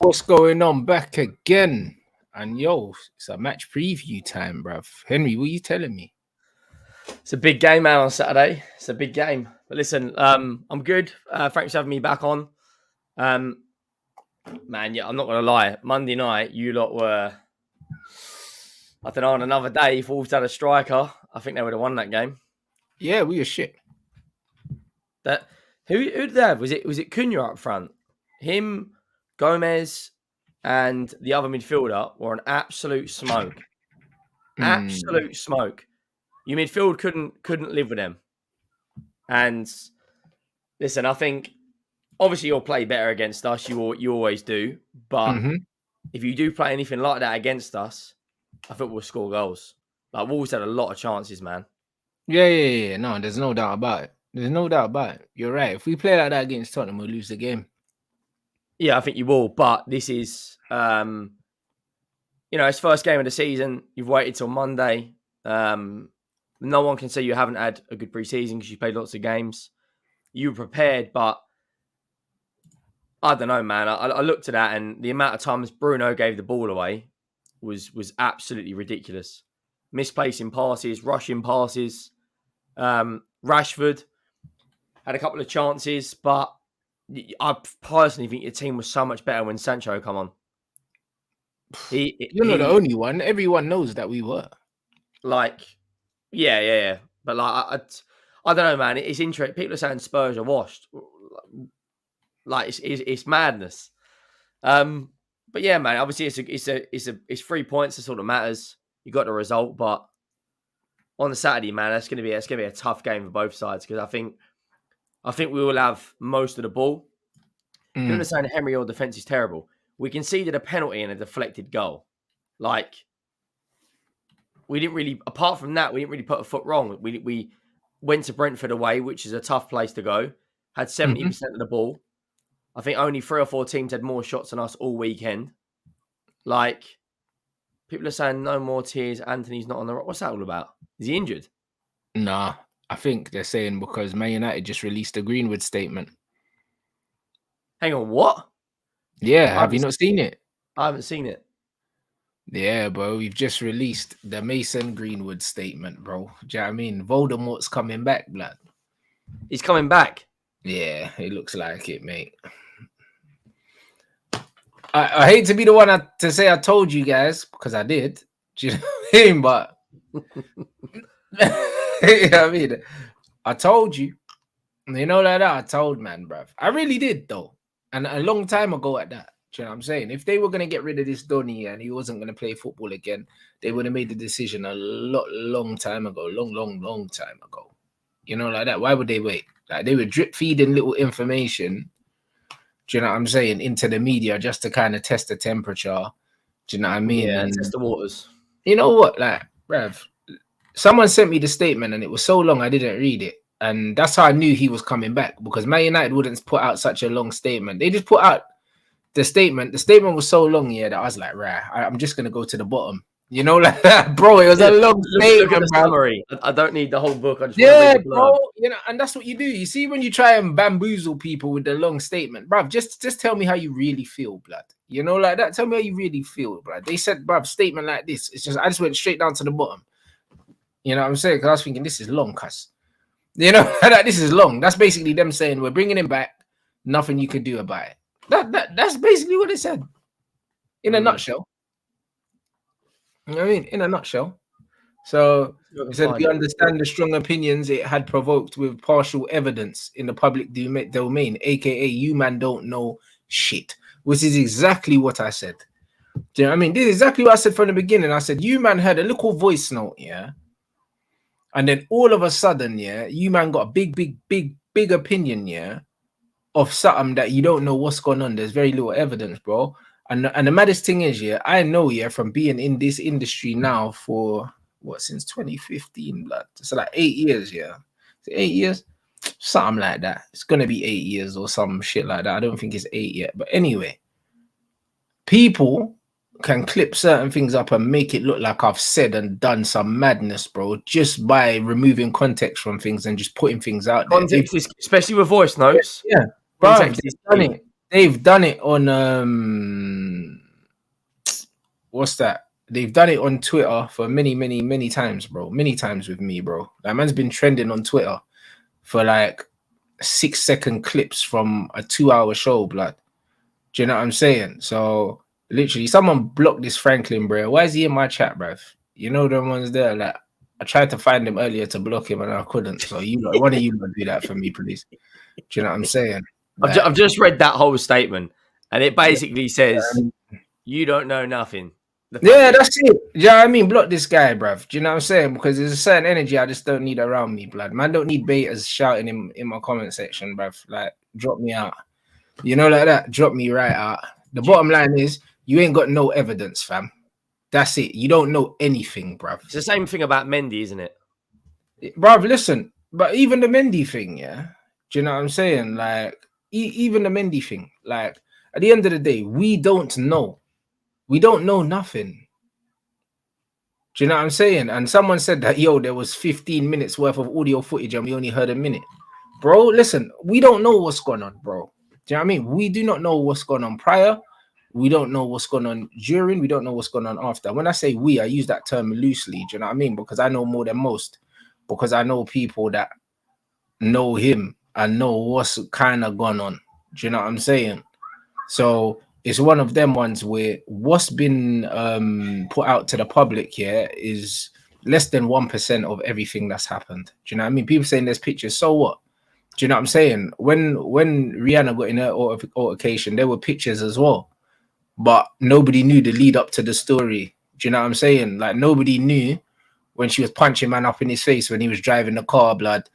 What's going on? Back again. And yo, it's a match preview time, bruv. Henry, what are you telling me? It's a big game, man, on Saturday. It's a big game. But listen, I'm good. Thanks for having me back on. Man, yeah, I'm not going to lie. Monday night, you lot were, I don't know, on another day, if Wolves had a striker, I think they would have won that game. Yeah, we were shit. Who did they have? Was it Cunha up front? Him, Gomez, and the other midfielder were an absolute smoke. Absolute smoke. Your midfield couldn't live with them. And listen, I think obviously you'll play better against us. You always do. But if you do play anything like that against us, I think we'll score goals. Like Wolves had a lot of chances, man. Yeah. No, there's no doubt about it. There's no doubt about it. You're right. If we play like that against Tottenham, we'll lose the game. Yeah, I think you will. But this is, it's first game of the season. You've waited till Monday. No one can say you haven't had a good pre-season because you played lots of games. You were prepared, but I don't know, man. I looked at that, and the amount of times Bruno gave the ball away was absolutely ridiculous. Misplacing passes, rushing passes. Rashford had a couple of chances, but I personally think your team was so much better when Sancho come on. You're not the only one. Everyone knows that we were. Yeah. But I don't know, man. It's interesting. People are saying Spurs are washed. Like it's madness. But yeah, man. Obviously, it's 3 points that sort of matters. You got the result, but on the Saturday, man, that's gonna be a tough game for both sides because I think we will have most of the ball. People are saying Henry or defense is terrible. We conceded a penalty and a deflected goal. Like we didn't really, apart from that, we didn't really put a foot wrong. We went to Brentford away, which is a tough place to go. Had 70% of the ball. I think only 3 or 4 teams had more shots than us all weekend. Like, people are saying no more tears. Anthony's not on the... What's that all about? Is he injured? Nah, I think they're saying because Man United just released a Greenwood statement. Hang on, what? Yeah, have you not seen it? I haven't seen it. Yeah, bro, we've just released the Mason Greenwood statement, bro. Do you know what I mean? Voldemort's coming back, blood. He's coming back? Yeah, it looks like it, mate. I hate to be the one to say I told you guys, because I did. Do you know what I mean? But, you know what I mean? I told you. You know like that? I told, man, bruv. I really did, though. And a long time ago at that. Do you know what I'm saying? If they were going to get rid of this Donny and he wasn't going to play football again, they would have made the decision long time ago. Long time ago. You know, like that. Why would they wait? Like they were drip feeding little information, do you know what I'm saying, into the media just to kind of test the temperature. Do you know what I mean? Yeah, and test the waters. You know what? Like, bruv, someone sent me the statement and it was so long I didn't read it. And that's how I knew he was coming back because Man United wouldn't put out such a long statement. They just put out the statement. The statement was so long, yeah, that I was like, right, I'm just going to go to the bottom. You know, like that, bro. It was a long statement. Look at the summary. I don't need the whole book. I just want to read the bro. You know, and that's what you do. You see, when you try and bamboozle people with the long statement, bruv, just tell me how you really feel, blood. You know, like that. Tell me how you really feel, blood. They said, bruv, statement like this. It's just I just went straight down to the bottom. You know what I'm saying? Because I was thinking this is long, cuss. You know, this is long. That's basically them saying we're bringing him back. Nothing you can do about it. That's basically what they said. In a nutshell. You know what I mean? In a nutshell. So it said we understand the strong opinions it had provoked with partial evidence in the public domain, aka you man don't know shit. Which is exactly what I said. Do you know what I mean? This is exactly what I said from the beginning. I said, you man heard a little voice note, yeah. And then all of a sudden, yeah, you man got a big opinion, yeah, of something that you don't know what's going on. There's very little evidence, bro. And the maddest thing is, yeah, I know, yeah, from being in this industry now for since 2015, blood. So like 8 years, yeah. 8 years? Something like that. It's gonna be 8 years or some shit like that. I don't think it's 8 yet. But anyway, people can clip certain things up and make it look like I've said and done some madness, bro, just by removing context from things and just putting things out there. Context is, especially with voice notes. Yeah. Bro, they've they've done it on what's that? They've done it on Twitter for many times, bro. Many times with me, bro. That man's been trending on Twitter for like 6-second clips from a 2-hour show, blood. Do you know what I'm saying? So literally, someone blocked this Franklin, bro. Why is he in my chat, bruv? You know the ones there. Like I tried to find him earlier to block him and I couldn't. So one of you do that for me, please. Do you know what I'm saying? Like, I've just read that whole statement, and it basically says, "You don't know nothing." Yeah, that's it. Yeah, I mean, block this guy, bruv. Do you know what I'm saying? Because there's a certain energy I just don't need around me, blood. Man, don't need betas shouting in my comment section, bruv. Like, drop me out. You know, like that. Drop me right out. The bottom line is, you ain't got no evidence, fam. That's it. You don't know anything, bruv. It's the same thing about Mendy, isn't it? Bruv, listen. But even the Mendy thing, yeah. Do you know what I'm saying? Like, even the Mendy thing. Like, at the end of the day, we don't know. We don't know nothing. Do you know what I'm saying? And someone said that, yo, there was 15 minutes worth of audio footage and we only heard a minute. Bro, listen, we don't know what's going on, bro. Do you know what I mean? We do not know what's going on prior. We don't know what's going on during. We don't know what's going on after. When I say we, I use that term loosely. Do you know what I mean? Because I know more than most. Because I know people that know him and know what's kind of gone on. Do you know what I'm saying? So it's one of them ones where what's been put out to the public here is less than 1% of everything that's happened. Do you know what I mean? People saying there's pictures. So what? Do you know what I'm saying? When Rihanna got in her altercation, there were pictures as well. But nobody knew the lead up to the story. Do you know what I'm saying? Like nobody knew when she was punching man up in his face when he was driving the car, blood.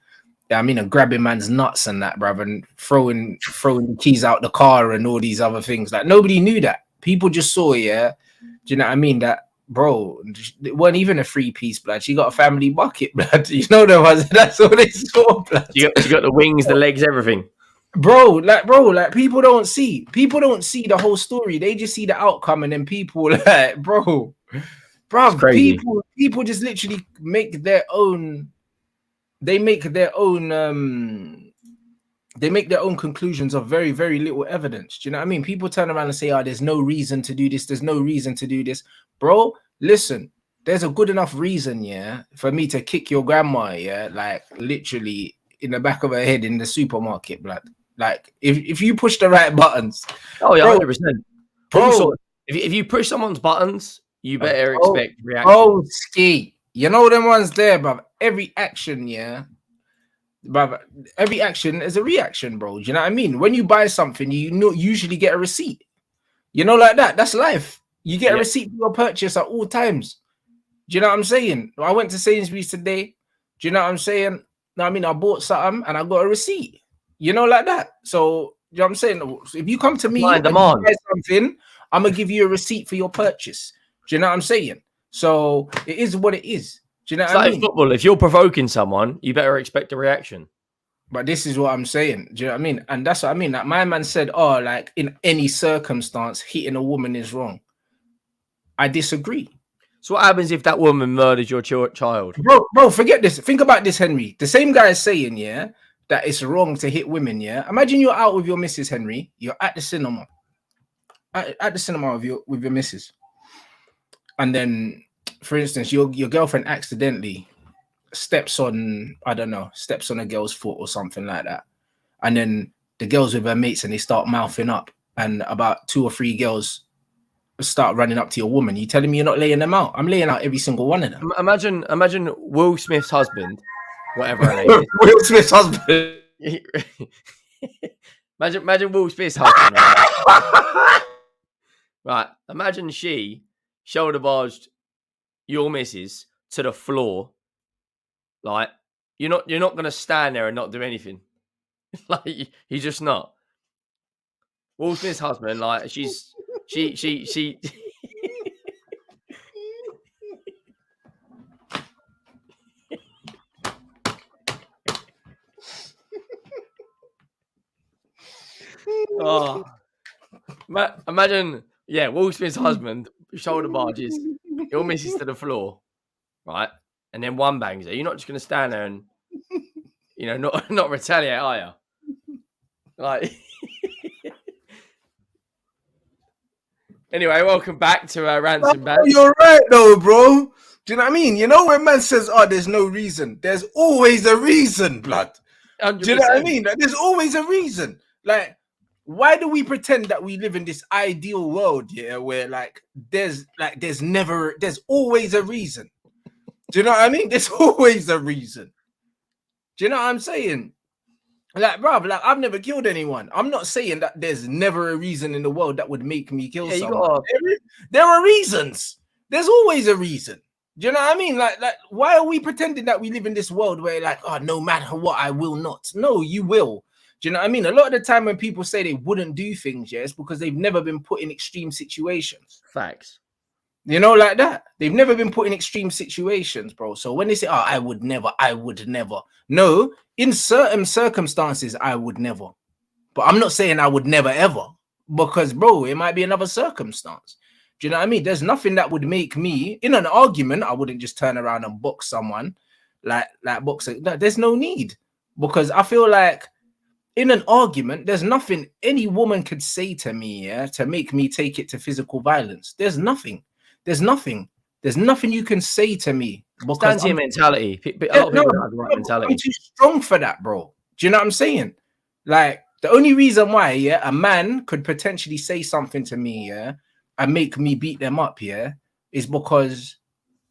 I mean, and grabbing man's nuts and that, bruv, and throwing the keys out the car and all these other things. Like nobody knew that. People just saw, yeah. Do you know what I mean? That, bro, it wasn't even a 3-piece, blood. She got a family bucket, blood. You know that was that's all they saw, blood. She got the wings, the legs, everything. Bro, like people don't see the whole story. They just see the outcome, and then people like, bro, people just literally make their own. They make their own conclusions of very, very little evidence. Do you know what I mean? People turn around and say, oh, there's no reason to do this. There's no reason to do this. Bro, listen, there's a good enough reason, yeah, for me to kick your grandma, yeah, like literally in the back of her head in the supermarket, blood. Like if you push the right buttons. Oh yeah, bro, 100%. Bro, if you push someone's buttons, you better expect reaction. Oh, ski. You know them ones there, bruv. Every action, yeah. Bruv, every action is a reaction, bro. Do you know what I mean? When you buy something, you usually get a receipt. You know, like that. That's life. You get a receipt for your purchase at all times. Do you know what I'm saying? I went to Sainsbury's today. Do you know what I'm saying? I mean, I bought something and I got a receipt. You know, like that. So, you know what I'm saying? If you come to me and you buy something, I'm going to give you a receipt for your purchase. Do you know what I'm saying? So, it is what it is. Do you know what I mean? Football, if you're provoking someone, you better expect a reaction. But this is what I'm saying. Do you know what I mean? And that's what I mean. Like my man said, oh, like in any circumstance, hitting a woman is wrong. I disagree. So what happens if that woman murders your child? Bro, forget this. Think about this, Henry. The same guy is saying, yeah, that it's wrong to hit women, yeah? Imagine you're out with your missus, Henry. You're at the cinema. At the cinema with your missus. And then, for instance, your girlfriend accidentally steps on a girl's foot or something like that. And then the girls with her mates and they start mouthing up. And about 2 or 3 girls start running up to your woman. You telling me you're not laying them out? I'm laying out every single one of them. Imagine Will Smith's husband, whatever her name is. Will Smith's husband. imagine Will Smith's husband. Right? Right. Imagine she shoulder barged your missus to the floor. Like you're not going to stand there and not do anything. Like you're just not. Will Smith's husband, like she. Oh, imagine, Will Smith's husband shoulder barges your missus to the floor, right? And then one bangs her. You're not just going to stand there and, not retaliate, are you? Like, Anyway, welcome back to Rants and Oh, Bants. you're right though, bro. Do you know what I mean? You know when man says, "Oh, there's no reason," there's always a reason, blood. Do you know what I 100%. mean? Like, there's always a reason. Like, why do we pretend that we live in this ideal world, yeah, where there's always a reason? Do you know what I mean? There's always a reason. Do you know what I'm saying? Like, bruv, like I've never killed anyone. I'm not saying that there's never a reason in the world that would make me kill someone. There are reasons. There's always a reason. Do you know what I mean? Like, why are we pretending that we live in this world where, like, oh, no matter what, I will not? No, you will. Do you know what I mean? A lot of the time when people say they wouldn't do things, yeah, it's because they've never been put in extreme situations. Facts. You know, like that. They've never been put in extreme situations, bro. So when they say, oh, I would never. No, in certain circumstances, I would never. But I'm not saying I would never, ever. Because, bro, it might be another circumstance. Do you know what I mean? There's nothing that would make me, in an argument, I wouldn't just turn around and box someone. Like boxing. No, there's no need. Because I feel like in an argument, there's nothing any woman could say to me, yeah, to make me take it to physical violence. There's nothing. There's nothing you can say to me. Stand to your mentality. A lot of people don't have the right mentality. I'm too strong for that, bro. Do you know what I'm saying? Like, the only reason why, yeah, a man could potentially say something to me, yeah, and make me beat them up, yeah, is because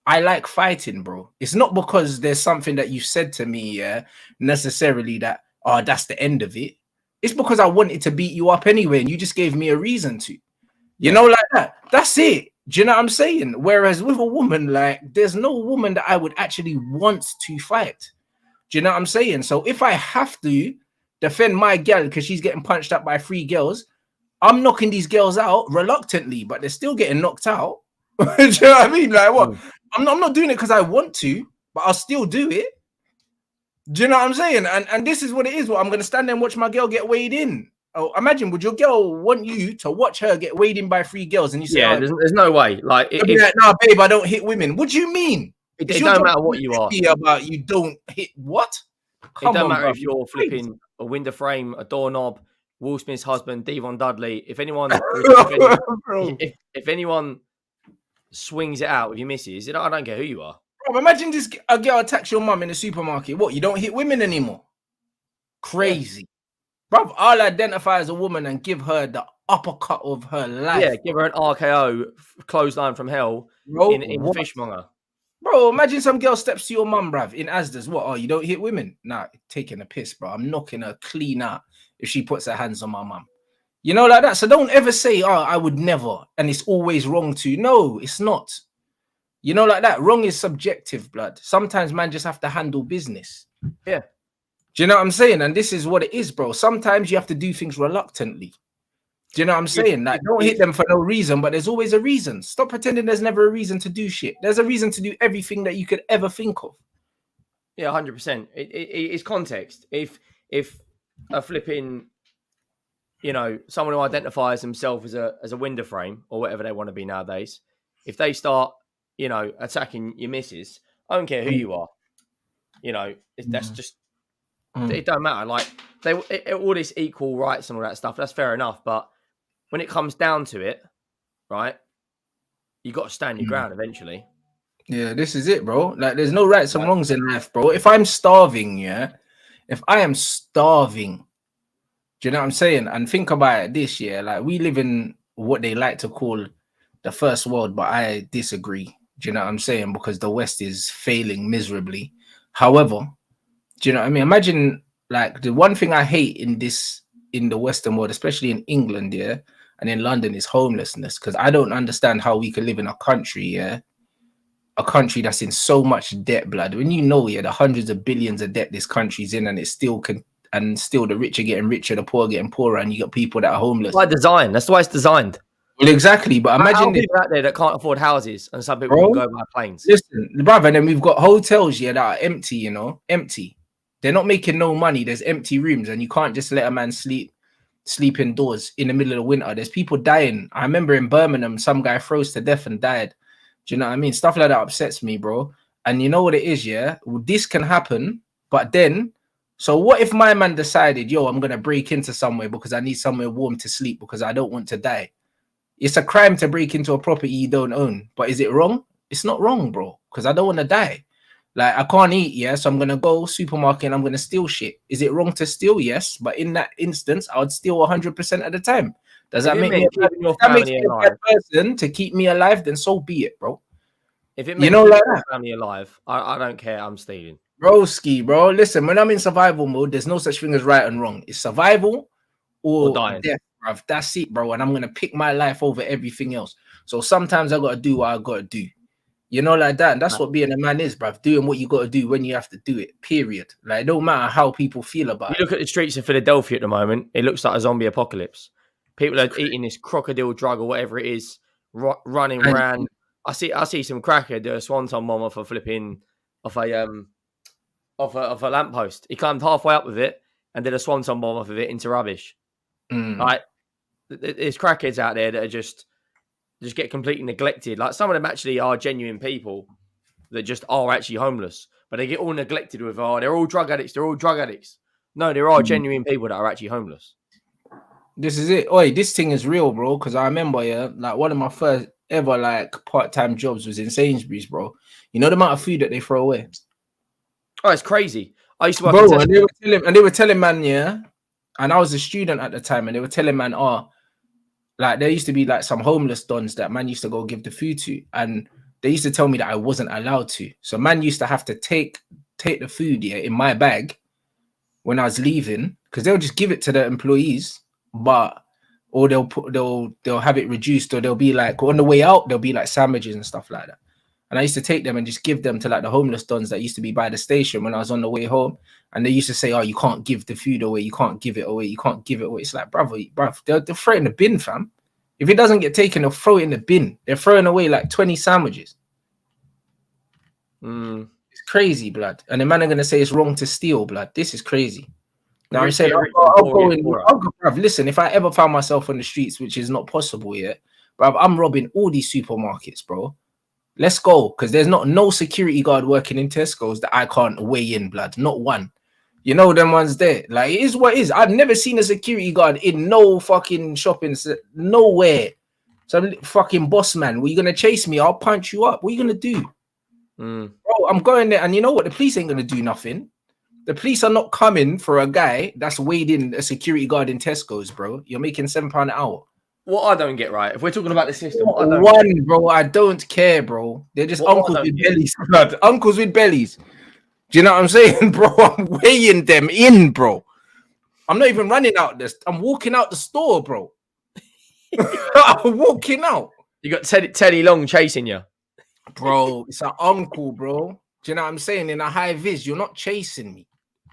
I like fighting, bro. It's not because there's something that you said to me, yeah, necessarily that, oh, that's the end of it. It's because I wanted to beat you up anyway, and you just gave me a reason to. You know, like that. That's it. Do you know what I'm saying? Whereas with a woman, like, there's no woman that I would actually want to fight. Do you know what I'm saying? So if I have to defend my girl because she's getting punched up by 3 girls, I'm knocking these girls out reluctantly, but they're still getting knocked out. Do you know what I mean? Like, what? I'm not doing it because I want to, but I'll still do it. Do you know what I'm saying? And this is what it is. Well, I'm going to stand there and watch my girl get weighed in. Oh, imagine, would your girl want you to watch her get weighed in by 3 girls? And you say, yeah, there's no way. Like, no, babe, I don't hit women. What do you mean? It don't matter what you are. About you don't hit what? It don't matter if you're flipping a window frame, a doorknob, Will Smith's husband, Devon Dudley. If anyone, if anyone swings it out with your missus, I don't care who you are. Bro, imagine a girl attacks your mum in the supermarket. What? You don't hit women anymore? Crazy. Yeah. Bro, I'll identify as a woman and give her the uppercut of her life. Yeah, give her an RKO, clothesline from hell, bro, in the fishmonger. Bro, imagine some girl steps to your mum, bruv, in Asda's. What? Oh, you don't hit women? Nah, taking a piss, bro. I'm knocking her clean out if she puts her hands on my mum. You know, like that. So don't ever say, oh, I would never. And it's always wrong to. No, it's not. You know, like that. Wrong is subjective, blood. Sometimes man just have to handle business. Yeah. Do you know what I'm saying? And this is what it is, bro. Sometimes you have to do things reluctantly. Do you know what I'm saying? Like, don't hit them for no reason, but there's always a reason. Stop pretending there's never a reason to do shit. There's a reason to do everything that you could ever think of. Yeah, 100%. It's context. If a flipping, you know, someone who identifies themselves as a window frame or whatever they want to be nowadays, if they start, you know, attacking your missus, I don't care who you are. You know, that's just. It don't matter. Like all this equal rights and all that stuff. That's fair enough. But when it comes down to it, right, you got to stand your ground eventually. Yeah, this is it, bro. Like, there's no rights and wrongs in life, bro. If I'm starving, yeah, if I am starving, do you know what I'm saying? And think about it this year. Like, we live in what they like to call the first world, but I disagree. Do you know what I'm saying? Because the West is failing miserably. However, do you know what I mean? Imagine, like, the one thing I hate in the Western world, especially in England, yeah, and in London, is homelessness. Because I don't understand how we can live in a country, yeah, a country that's in so much debt, blood. When you know, yeah, the hundreds of billions of debt this country's in, and it still can, and still the rich are getting richer, the poor are getting poorer, and you got people that are homeless. By design, that's the way it's designed. Well, exactly. But imagine people out there that can't afford houses, and some people can go by planes. Listen, brother, and then we've got hotels, yeah, that are empty. You know, empty. They're not making no money. There's empty rooms, and you can't just let a man sleep indoors in the middle of the winter. There's people dying. I remember in Birmingham, some guy froze to death and died. Do you know what I mean? Stuff like that upsets me, bro. And you know what it is, yeah? Well, this can happen, but then, so what if my man decided, yo, I'm going to break into somewhere because I need somewhere warm to sleep because I don't want to die? It's a crime to break into a property you don't own. But is it wrong? It's not wrong, bro. Because I don't want to die. Like, I can't eat, yeah, so I'm gonna go supermarket and I'm gonna steal shit. Is it wrong to steal? Yes, but in that instance, I would steal 100% of the time. Does that make me a keeping your that makes family me a alive? bad person to keep me alive? Then so be it, bro. If it You means know, keeping like your that, family alive, I don't care. I'm stealing. broski, bro. Listen, when I'm in survival mode, there's no such thing as right and wrong. It's survival Or or dying. death, bruv. That's it, bro. And I'm gonna pick my life over everything else. So sometimes I gotta do what I gotta do. You know, like that. And that's what being a man is, bruv. Doing what you gotta do when you have to do it. Period. Like, it don't matter how people feel about You it. look at the streets of Philadelphia at the moment, it looks like a zombie apocalypse. People are eating this crocodile drug or whatever it is, running around. I see some cracker do a swanton bomb off a flipping off a lamppost. He climbed halfway up with it and did a swanton bomb off of it into rubbish. Like, there's crackheads out there that are just get completely neglected. Like, some of them actually are genuine people that just are actually homeless, but they get all neglected with, oh, they're all drug addicts. They're all drug addicts. No, there are genuine people that are actually homeless. This is it. Oi, this thing is real, bro. Because I remember, yeah, like one of my first ever like part-time jobs was in Sainsbury's, bro. You know the amount of food that they throw away. Oh, it's crazy. I used to work Bro, in Tesco. and they were telling man, yeah, and I was a student at the time, and they were telling man, oh, like there used to be like some homeless dons that man used to go give the food to, and they used to tell me that I wasn't allowed to. So man used to have to take the food, yeah, in my bag when I was leaving, because they'll just give it to the employees, but or they'll have it reduced, or they'll be like on the way out, there'll be like sandwiches and stuff like that. And I used to take them and just give them to like the homeless dons that used to be by the station when I was on the way home. And they used to say, oh, you can't give the food away. You can't give it away. You can't give it away. It's like, brother, they'll throw it in the bin, fam. If it doesn't get taken, they'll throw it in the bin. They're throwing away like 20 sandwiches. It's crazy, blood. And the man are going to say it's wrong to steal, blood. This is crazy. Now I'm saying, I'll go in. Bruv, listen, if I ever found myself on the streets, which is not possible yet, bruv, I'm robbing all these supermarkets, bro. Let's go, because there's no security guard working in Tesco's that I can't weigh in, blood. Not one. You know them ones there. Like, it is what it is. I've never seen a security guard in no fucking shopping, nowhere. Some fucking boss man, were you gonna chase me? I'll punch you up. What are you gonna do? Bro, I'm going there, and you know what? The police ain't gonna do nothing. The police are not coming for a guy that's weighed in a security guard in Tesco's, bro. You're making £7 an hour. What I don't get, right? If we're talking about the system, bro, I don't care, bro. They're just uncles with bellies, blood. Uncles with bellies. Do you know what I'm saying, bro? I'm weighing them in, bro. I'm not even running out this. I'm walking out the store, bro. I'm walking out. You got Teddy Long chasing you, bro. It's an uncle, bro. Do you know what I'm saying? In a high vis, you're not chasing me.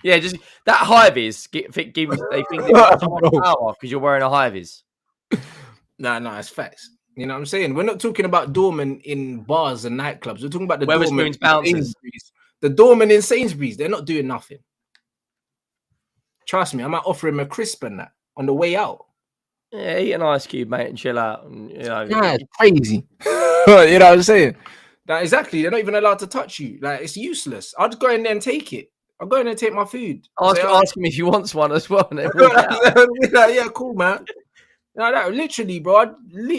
Yeah, just that high vis. They think they've got so much power because you're wearing a high vis. Nah, it's facts. You know what I'm saying? We're not talking about doormen in bars and nightclubs. We're talking about the doormen in Sainsbury's. The doormen in Sainsbury's, they're not doing nothing. Trust me, I might offer him a crisp and that on the way out. Yeah, eat an ice cube, mate, and chill out. And, you know, it's crazy. You know what I'm saying? That exactly. They're not even allowed to touch you. Like, it's useless. I'll just go in there and take it. I'll go in there and take my food. Ask him if he wants one as well. Yeah, cool, man. No, that literally, bro. I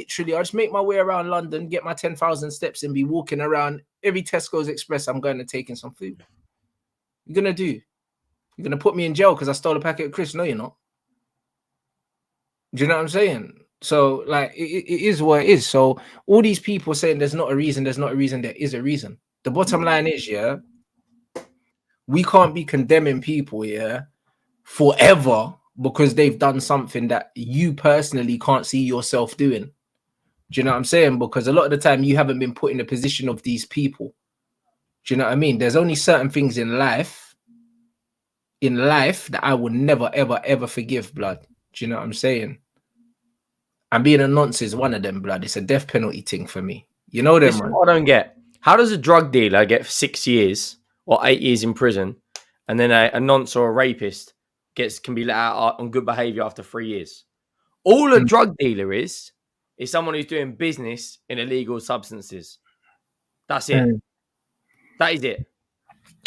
just make my way around London, get my 10,000 steps, and be walking around every Tesco's Express. I'm going to taking some food. You're gonna do? You're gonna put me in jail because I stole a packet of crisps? No, you're not. Do you know what I'm saying? So, like, it is what it is. So, all these people saying there's not a reason, there is a reason. The bottom line is, yeah, we can't be condemning people, yeah, forever, because they've done something that you personally can't see yourself doing. Do you know what I'm saying? Because a lot of the time you haven't been put in the position of these people. Do you know what I mean? There's only certain things in life that I would never, ever, ever forgive, blood. Do you know what I'm saying? And being a nonce is one of them, blood. It's a death penalty thing for me. You know them, man. What I don't get. How does a drug dealer get 6 years or 8 years in prison, and then a nonce or a rapist can be let out on good behavior after 3 years? All a drug dealer is someone who's doing business in illegal substances. That's it. That is it.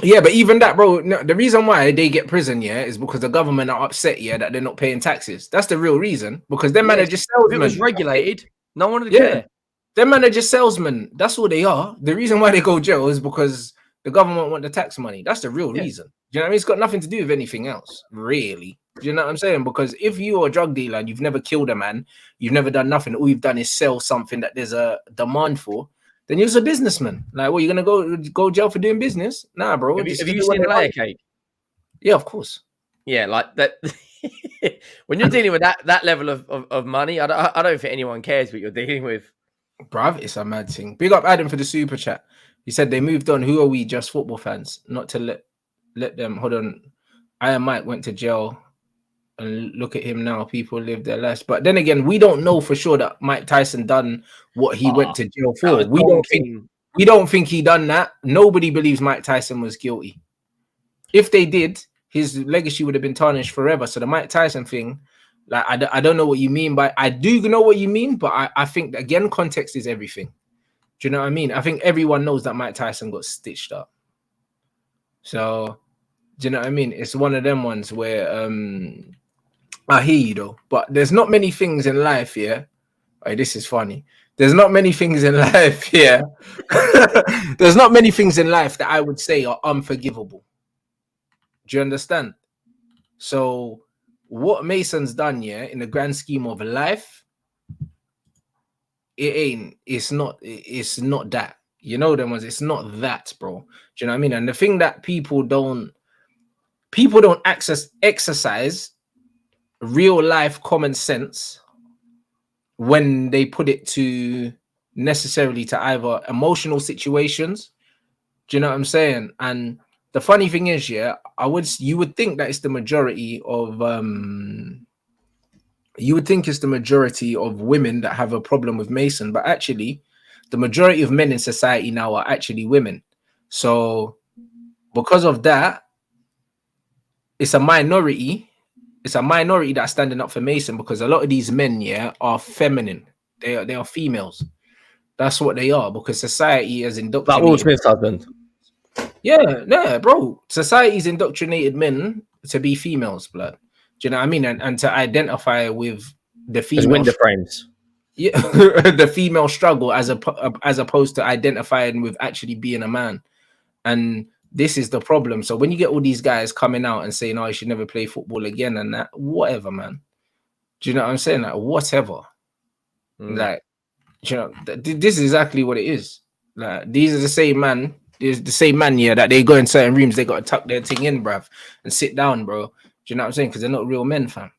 Yeah, but even that, bro, no, the reason why they get prison, yeah, is because the government are upset, yeah, that they're not paying taxes. That's the real reason. Because them man are just salesmen. If it was regulated, No one would Yeah. care. Them man are just salesmen. That's all they are. The reason why they go jail is because the government want the tax money. That's the real reason. Do you know what I mean? It's got nothing to do with anything else, really. Do you know what I'm saying? Because if you're a drug dealer and you've never killed a man, you've never done nothing, all you've done is sell something that there's a demand for, then you're a businessman. Like, well, you're gonna go jail for doing business? Nah, bro. Have you seen a layer cake? Yeah, of course. Yeah, like that. When you're dealing with that level of money, I don't think anyone cares what you're dealing with. Bruv, it's a mad thing. Big up Adam for the super chat. He said they moved on. Who are we? Just football fans. Not to let them. Hold on. I and Mike went to jail, and look at him now. People live their lives. But then again, we don't know for sure that Mike Tyson done what he went to jail for. We don't think he done that. Nobody believes Mike Tyson was guilty. If they did, his legacy would have been tarnished forever. So the Mike Tyson thing, like, I don't know what you mean by, I do know what you mean, but I think, again, context is everything. Do you know what I mean? I think everyone knows that Mike Tyson got stitched up. So, do you know what I mean? It's one of them ones where, I hear you though, but there's not many things in life, yeah. Oh, this is funny. There's not many things in life, yeah. There's not many things in life that I would say are unforgivable. Do you understand? So what Mason's done, yeah, in the grand scheme of life, it's not that. You know them ones, it's not that, bro. Do you know what I mean? And the thing that people don't exercise real life common sense when they put it to necessarily to either emotional situations. Do you know what I'm saying? And the funny thing is, yeah, you would think that it's the majority of women that have a problem with Mason, but actually the majority of men in society now are actually women. So because of that, it's a minority that's standing up for Mason, because a lot of these men, yeah, are feminine. They are females. That's what they are, because society has indoctrinated. Like Will Smith's husband. Yeah, bro. Society's indoctrinated men to be females, blood. Do you know what I mean? And to identify with the female window frames. Yeah, the female struggle as opposed to identifying with actually being a man. And this is the problem. So when you get all these guys coming out and saying, "Oh, you should never play football again," and that, whatever, man. Do you know what I'm saying? Like, whatever. Like, you know, this is exactly what it is. Like, these are the same man. There's the same man, yeah, that they go in certain rooms, they got to tuck their thing in, bruv, and sit down, bro. Do you know what I'm saying? Because they're not real men, fam.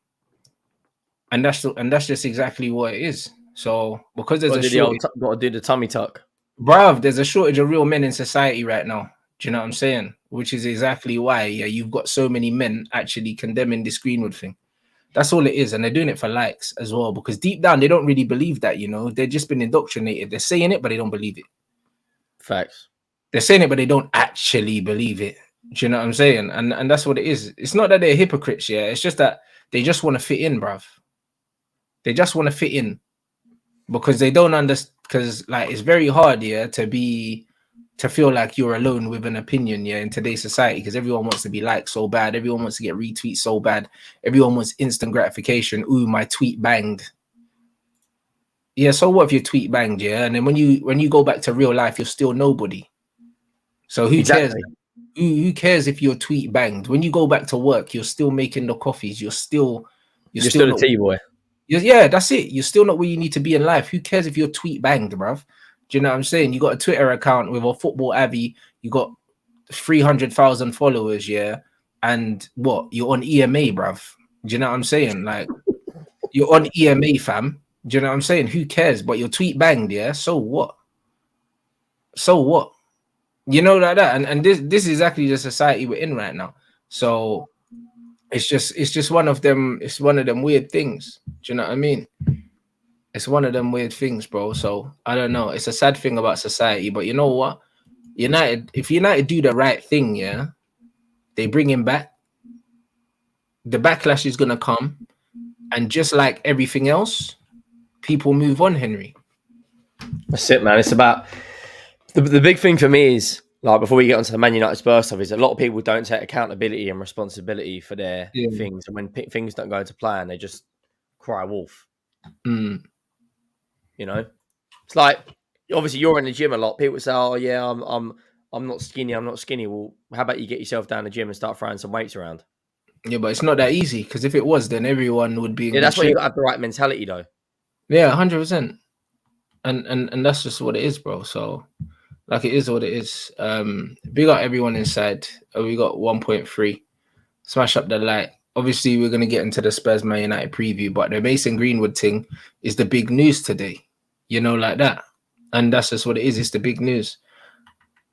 And that's just exactly what it is. So because there's got to do the tummy tuck, bruv, there's a shortage of real men in society right now. Do you know what I'm saying? Which is exactly why, yeah, you've got so many men actually condemning this Greenwood thing. That's all it is. And they're doing it for likes as well, because deep down, they don't really believe that, you know. They've just been indoctrinated. They're saying it, but they don't believe it. Facts. They're saying it, but they don't actually believe it. Do you know what I'm saying? And that's what it is. It's not that they're hypocrites, yeah. It's just that they just want to fit in, bruv. They just want to fit in because they don't understand. Because, like, it's very hard, yeah, to feel like you're alone with an opinion, yeah, in today's society, because everyone wants to be liked so bad. Everyone wants to get retweets so bad. Everyone wants instant gratification. Ooh, my tweet banged. Yeah, so what if your tweet banged, yeah? And then when you go back to real life, you're still nobody. So who cares? Who cares if your tweet banged? When you go back to work, you're still making the coffees. You're still a tea boy. Yeah, that's it. You're still not where you need to be in life. Who cares if your tweet banged, bruv? Do you know what I'm saying? You got a Twitter account with a football Abby. You got 300,000 followers, yeah. And what? You're on EMA, bruv. Do you know what I'm saying? Like, you're on EMA, fam. Do you know what I'm saying? Who cares? But your tweet banged, yeah. So what? So what? You know, like that. And this is exactly the society we're in right now. So it's just one of them. It's one of them weird things. Do you know what I mean? It's one of them weird things, bro. So I don't know. It's a sad thing about society, but you know what? If United do the right thing, yeah, they bring him back. The backlash is gonna come, and just like everything else, people move on, Henry. That's it, man. It's about the big thing for me is, like, before we get onto the Man United Spurs stuff, is a lot of people don't take accountability and responsibility for their things, and when things don't go to plan, they just cry wolf. You know, it's like obviously you're in the gym a lot. People say, "Oh yeah, I'm not skinny. I'm not skinny." Well, how about you get yourself down the gym and start throwing some weights around? Yeah, but it's not that easy because if it was, then everyone would be in Yeah, good that's why you shape. got to have the right mentality, though. Yeah, 100%. And that's just what it is, bro. So like it is what it is. We got everyone inside. We got 1.3. Smash up the light. Obviously, we're gonna get into the Spurs Man United preview, but the Mason Greenwood thing is the big news today. You know, like that. And that's just what it is. It's the big news.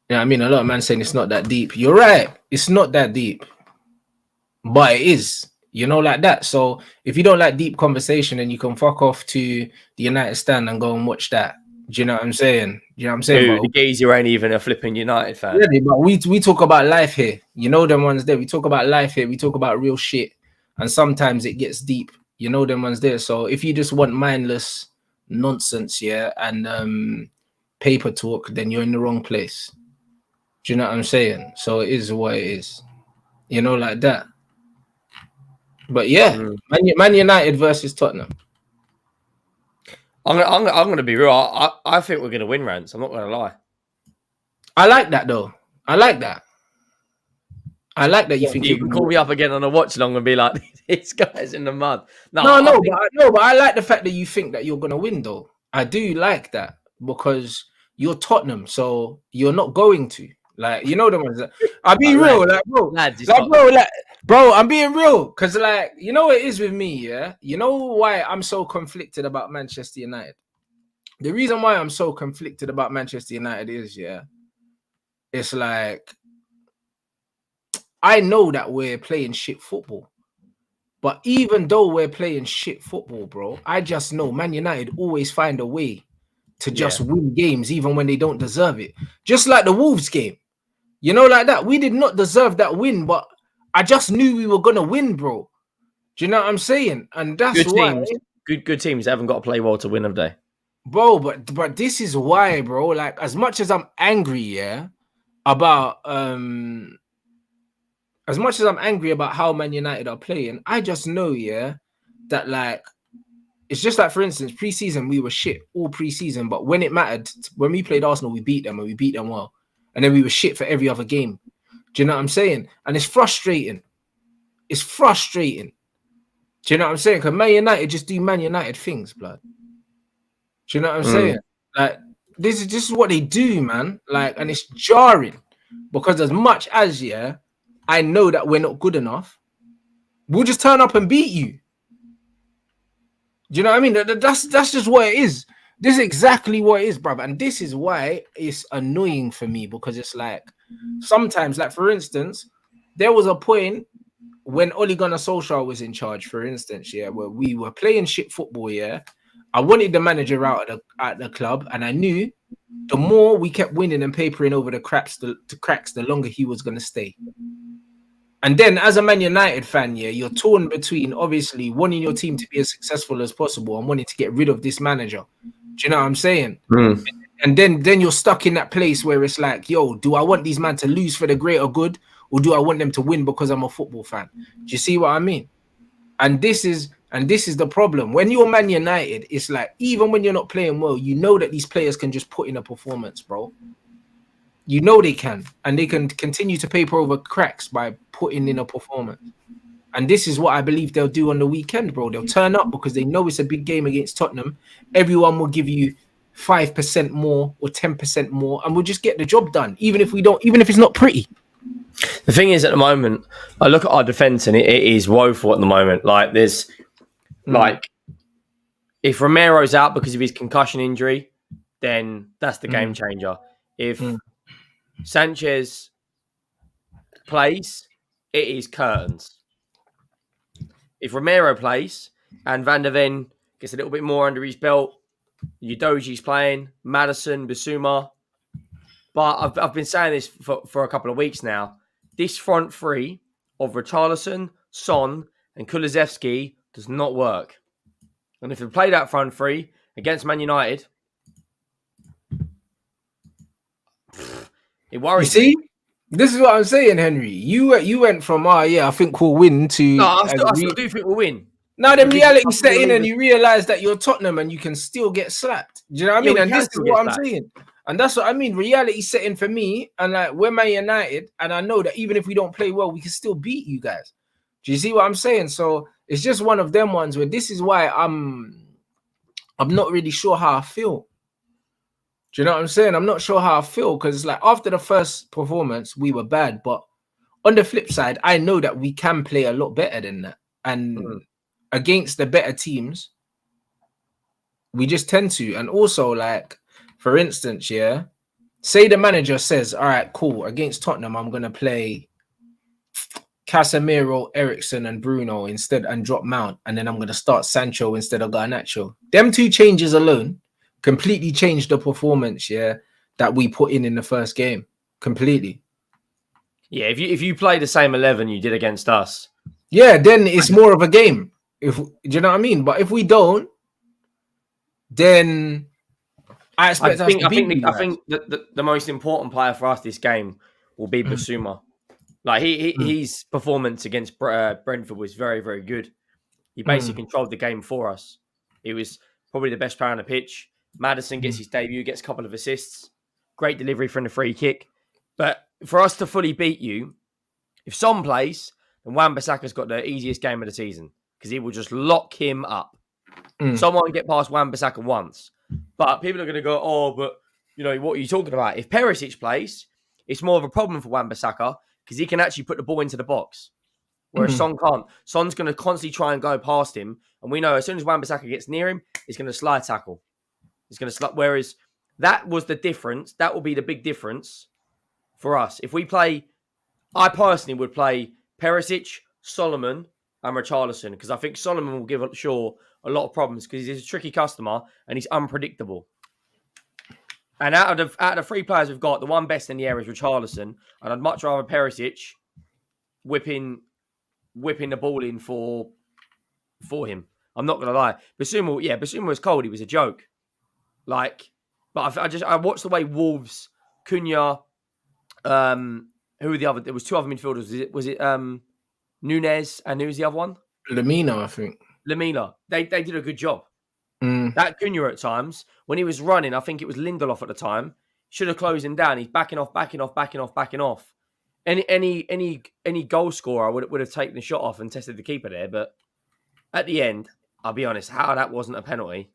Yeah, I mean, a lot of men saying it's not that deep. You're right. It's not that deep, but it is. You know, like that. So if you don't like deep conversation, then you can fuck off to the United stand and go and watch that. Do you know what I'm saying? Do you know what I'm saying? Dude, But the geezer ain't even a flipping United fan. really, but we talk about life here. You know them ones there. We talk about life here. We talk about real shit, and sometimes it gets deep. You know them ones there. So if you just want mindless nonsense, yeah, and paper talk, then you're in the wrong place. Do you know what I'm saying? So it is what it is. You know, like that. But yeah, Man United versus Tottenham. I'm gonna be real. I think we're gonna win, Rants. I'm not gonna lie. I like that though. I like that. I like that you think You can call me up again on a watch along and be like, "This guy's in the mud." No, but I like the fact that you think that you're gonna win though. I do like that because you're Tottenham, so you're not going to. Like, you know the ones that I'll be real, like bro, I'm being real. Cause like, you know what it is with me, yeah. You know why I'm so conflicted about Manchester United? The reason why I'm so conflicted about Manchester United is, yeah, it's like I know that we're playing shit football. But even though we're playing shit football, bro, I just know Man United always find a way to just win games, even when they don't deserve it. Just like the Wolves game. You know, like that. We did not deserve that win, but I just knew we were gonna win, bro. Do you know what I'm saying? And that's good why teams, good teams haven't got to play well to win, have they? Bro, but this is why, bro. Like, as much as I'm angry, yeah, about as much as I'm angry about how Man United are playing, I just know, yeah, that like it's just like, for instance, preseason we were shit all preseason, but when it mattered, when we played Arsenal, we beat them and we beat them well, and then we were shit for every other game. Do you know what I'm saying? And it's frustrating. It's frustrating. Do you know what I'm saying? Because Man United just do Man United things, blood. Do you know what I'm saying? Like this is what they do, man. Like, and it's jarring because as much as I know that we're not good enough, we'll just turn up and beat you. Do you know what I mean? That's just what it is. This is exactly what it is, brother. And this is why it's annoying for me, because it's like sometimes, like for instance, there was a point when Ole Gunnar Solskjaer was in charge, for instance, where we were playing shit football, I wanted the manager out at the club, and I knew the more we kept winning and papering over the cracks, the longer he was going to stay. And then as a Man United fan, you're torn between obviously wanting your team to be as successful as possible and wanting to get rid of this manager. Do you know what I'm saying? And then you're stuck in that place where it's like, yo, do I want these men to lose for the greater good, or do I want them to win because I'm a football fan? Do you see what I mean? And this is the problem. When you're Man United, it's like, even when you're not playing well, you know that these players can just put in a performance, bro. You know they can, and they can continue to paper over cracks by putting in a performance. And this is what I believe they'll do on the weekend, bro. They'll turn up because they know it's a big game against Tottenham. Everyone will give you 5% more or 10% more, and we'll just get the job done, even if it's not pretty. The thing is, at the moment, I look at our defence and it is woeful at the moment. Like, there's like, if Romero's out because of his concussion injury, then that's the game changer. If Sanchez plays, it is curtains. If Romero plays and Van der Ven gets a little bit more under his belt, Udoji's playing, Maddison, Bissouma. But I've been saying this for a couple of weeks now. This front three of Retaliation, Son, and Kulusevski does not work. And if we play that front three against Man United, it worries me. This is what I'm saying, Henry. You went from I think we'll win to. No, I still do think we'll win. Now the Because reality I set think in you'll and even, you realize that you're Tottenham and you can still get slapped. Do you know what I yeah, mean? we And can this is still get what I'm slapped. saying. And that's what I mean. Reality set in for me. And like we're Man United, and I know that even if we don't play well, we can still beat you guys. Do you see what I'm saying? So it's just one of them ones where this is why I'm not really sure how I feel. Do you know what I'm saying? I'm not sure how I feel because like after the first performance, we were bad. But on the flip side, I know that we can play a lot better than that. And against the better teams, we just tend to. And also, like, for instance, yeah, say the manager says, all right, cool, against Tottenham, I'm gonna play Casemiro, Ericsson, and Bruno instead and drop Mount, and then I'm gonna start Sancho instead of Garnacho. Them two changes alone completely changed the performance, yeah, that we put in the first game. Completely. Yeah, if you play the same 11 you did against us, Yeah, then it's more of a game. If do you know what I mean? But if we don't, then I expect us to beat you I guys. think that the most important player for us this game will be Mm, Basuma. Like mm, his performance against Brentford was very, very good. He mm, basically controlled the game for us. He was probably the best player on the pitch. Madison gets mm, his debut, gets a couple of assists, great delivery from the free kick. But for us to fully beat you, if Son plays, then Wan-Bissaka's got the easiest game of the season because he will just lock him up. mm, Someone get past Wan-Bissaka once. But people are going to go, oh, but, you know, what are you talking about? If Perisic plays, it's more of a problem for Wan-Bissaka because he can actually put the ball into the box. Whereas mm. Son can't. Son's going to constantly try and go past him. And we know as soon as Wan-Bissaka gets near him, he's going to slide tackle. He's going to slide. Whereas that was the difference. That will be the big difference for us. If we play, I personally would play Perisic, Solomon, and Richarlison because I think Solomon will give Shaw a lot of problems because he's a tricky customer and he's unpredictable. And out of the three players we've got, the one best in the area is Richarlison, and I'd much rather Perisic whipping the ball in for him. I'm not gonna lie. Basuma was cold. He was a joke. Like, but I watched the way Wolves, Cunha, who were the other? There was two other midfielders. Was it Nunez and who's the other one? Lamina, I think. Lamela. They did a good job. Mm, That Cunha at times, when he was running, I think it was Lindelof at the time, should have closed him down. He's backing off. Any goal scorer would have taken the shot off and tested the keeper there. But at the end, I'll be honest, how that wasn't a penalty.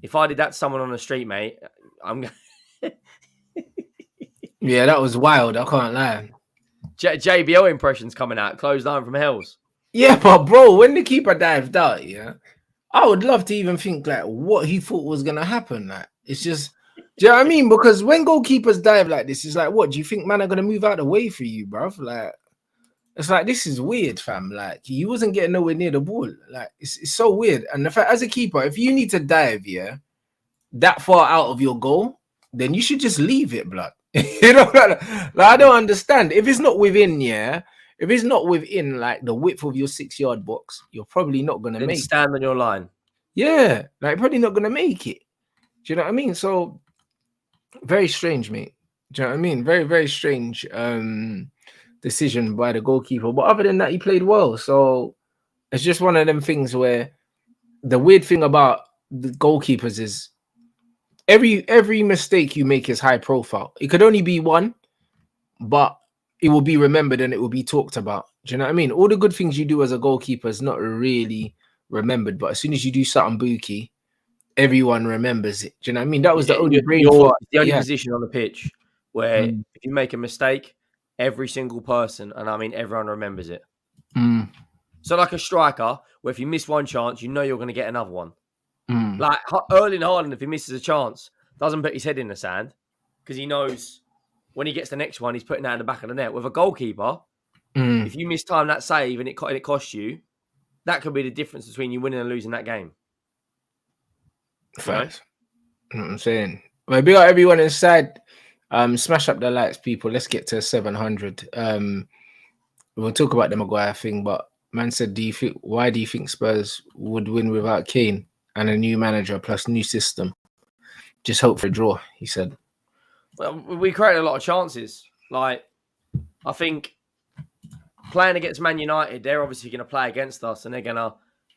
If I did that to someone on the street, mate, I'm yeah, that was wild. I can't lie. JBL impressions coming out, closed down from Hells. Yeah, but bro, when the keeper dived out, yeah, I would love to even think like what he thought was gonna happen. Like it's just, do you know what I mean? Because when goalkeepers dive like this, it's like, what do you think, man, are gonna move out the way for you, bruv? Like it's like this is weird, fam. Like he wasn't getting nowhere near the ball. Like it's so weird. And the fact, as a keeper, if you need to dive, yeah, that far out of your goal, then you should just leave it, blood. You know, like I don't understand. If it's not within, yeah, if it's not within like the width of your 6-yard box, you're probably not gonna Then make it. stand on your line. Yeah, like probably not gonna make it. Do you know what I mean? So very strange, mate. Do you know what I mean? Very, very strange decision by the goalkeeper. But other than that, he played well. So it's just one of them things where the weird thing about the goalkeepers is every mistake you make is high profile. It could only be one, but it will be remembered and it will be talked about. Do you know what I mean? All the good things you do as a goalkeeper is not really remembered, but as soon as you do something booky, everyone remembers it. Do you know what I mean? That was the only brain fart. It's the only Yeah. position on the pitch where if you make a mistake, every single person, and I mean everyone, remembers it. Mm, So like a striker, where if you miss one chance, you know you're going to get another one. mm, Like Erling Haaland, if he misses a chance, doesn't put his head in the sand because he knows when he gets the next one, he's putting that in the back of the net. With a goalkeeper, mm. if you miss-time that save and it costs you, that could be the difference between you winning and losing that game. Facts. You know what I'm saying? Well, big up everyone inside. Smash up the lights, people. Let's get to 700. We'll talk about the Maguire thing, but man said, why do you think Spurs would win without Kane and a new manager plus new system? Just hope for a draw, he said. Well, we created a lot of chances. Like, I think playing against Man United, they're obviously going to play against us and they're going to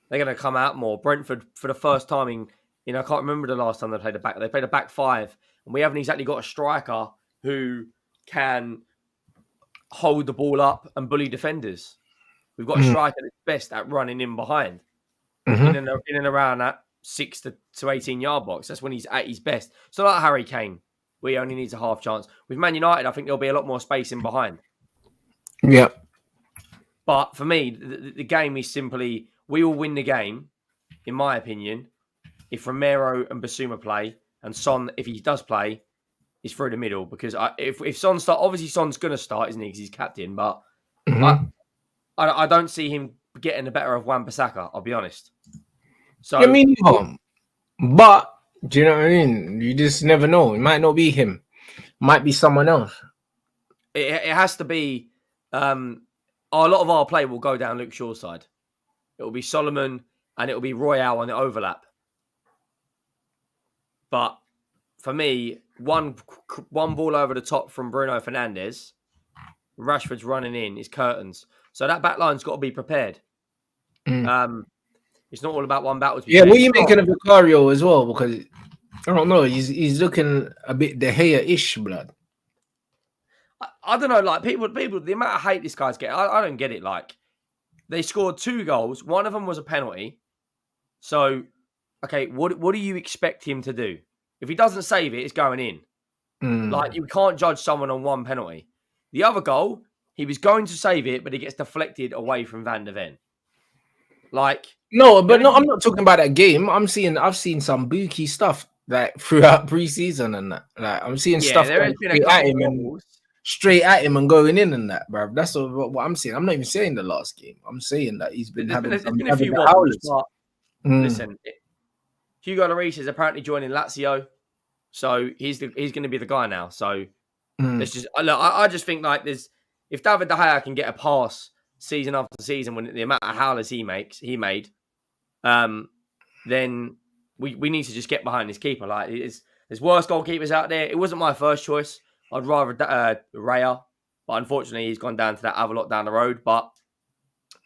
They're going to come out more. Brentford, for the first time I can't remember the last time they played a back. They played a back five, and we haven't exactly got a striker who can hold the ball up and bully defenders. We've got a striker that's best at running in behind, in and around that 6 to 18 yard box. That's when he's at his best. So like Harry Kane, where he only needs a half chance. With Man United, I think there'll be a lot more space in behind. Yeah. But for me, the game is simply, we will win the game, in my opinion, if Romero and Basuma play, and Son, if he does play, is through the middle. Because if Son start, obviously Son's going to start, isn't he? Because he's captain. But I don't see him getting the better of Wan-Bissaka, I'll be honest. So I mean, but do you know what I mean? You just never know. It might not be him. It might be someone else. It has to be. A lot of our play will go down Luke Shaw's side. It will be Solomon and it will be Royale on the overlap. But for me, one ball over the top from Bruno Fernandes, Rashford's running in, is curtains. So that back line's got to be prepared. It's not all about one battle. Yeah, what are you making of Vicario as well? Because I don't know, he's looking a bit De Gea-ish, blood. I don't know, like people, the amount of hate this guy's getting, I don't get it. Like, they scored 2 goals. One of them was a penalty. So, okay, what do you expect him to do? If he doesn't save it, it's going in. Like, you can't judge someone on one penalty. The other goal, he was going to save it, but he gets deflected away from Van der Ven. Like, no, but no, I'm not talking about that game. I've seen some booky stuff like throughout preseason and that. Like, I'm seeing stuff there has been a couple straight at him and going in and that, bro. That's what I'm saying. I'm not even saying the last game. I'm saying that he's been having a few wobbles. But listen, Hugo Lloris is apparently joining Lazio, so he's going to be the guy now. So let's just look. I just think like if David De Gea can get a pass season after season when the amount of howlers he made, then we need to just get behind this keeper. Like, there's worse goalkeepers out there. It wasn't my first choice. I'd rather Raya, but unfortunately he's gone down to that other lot down the road. But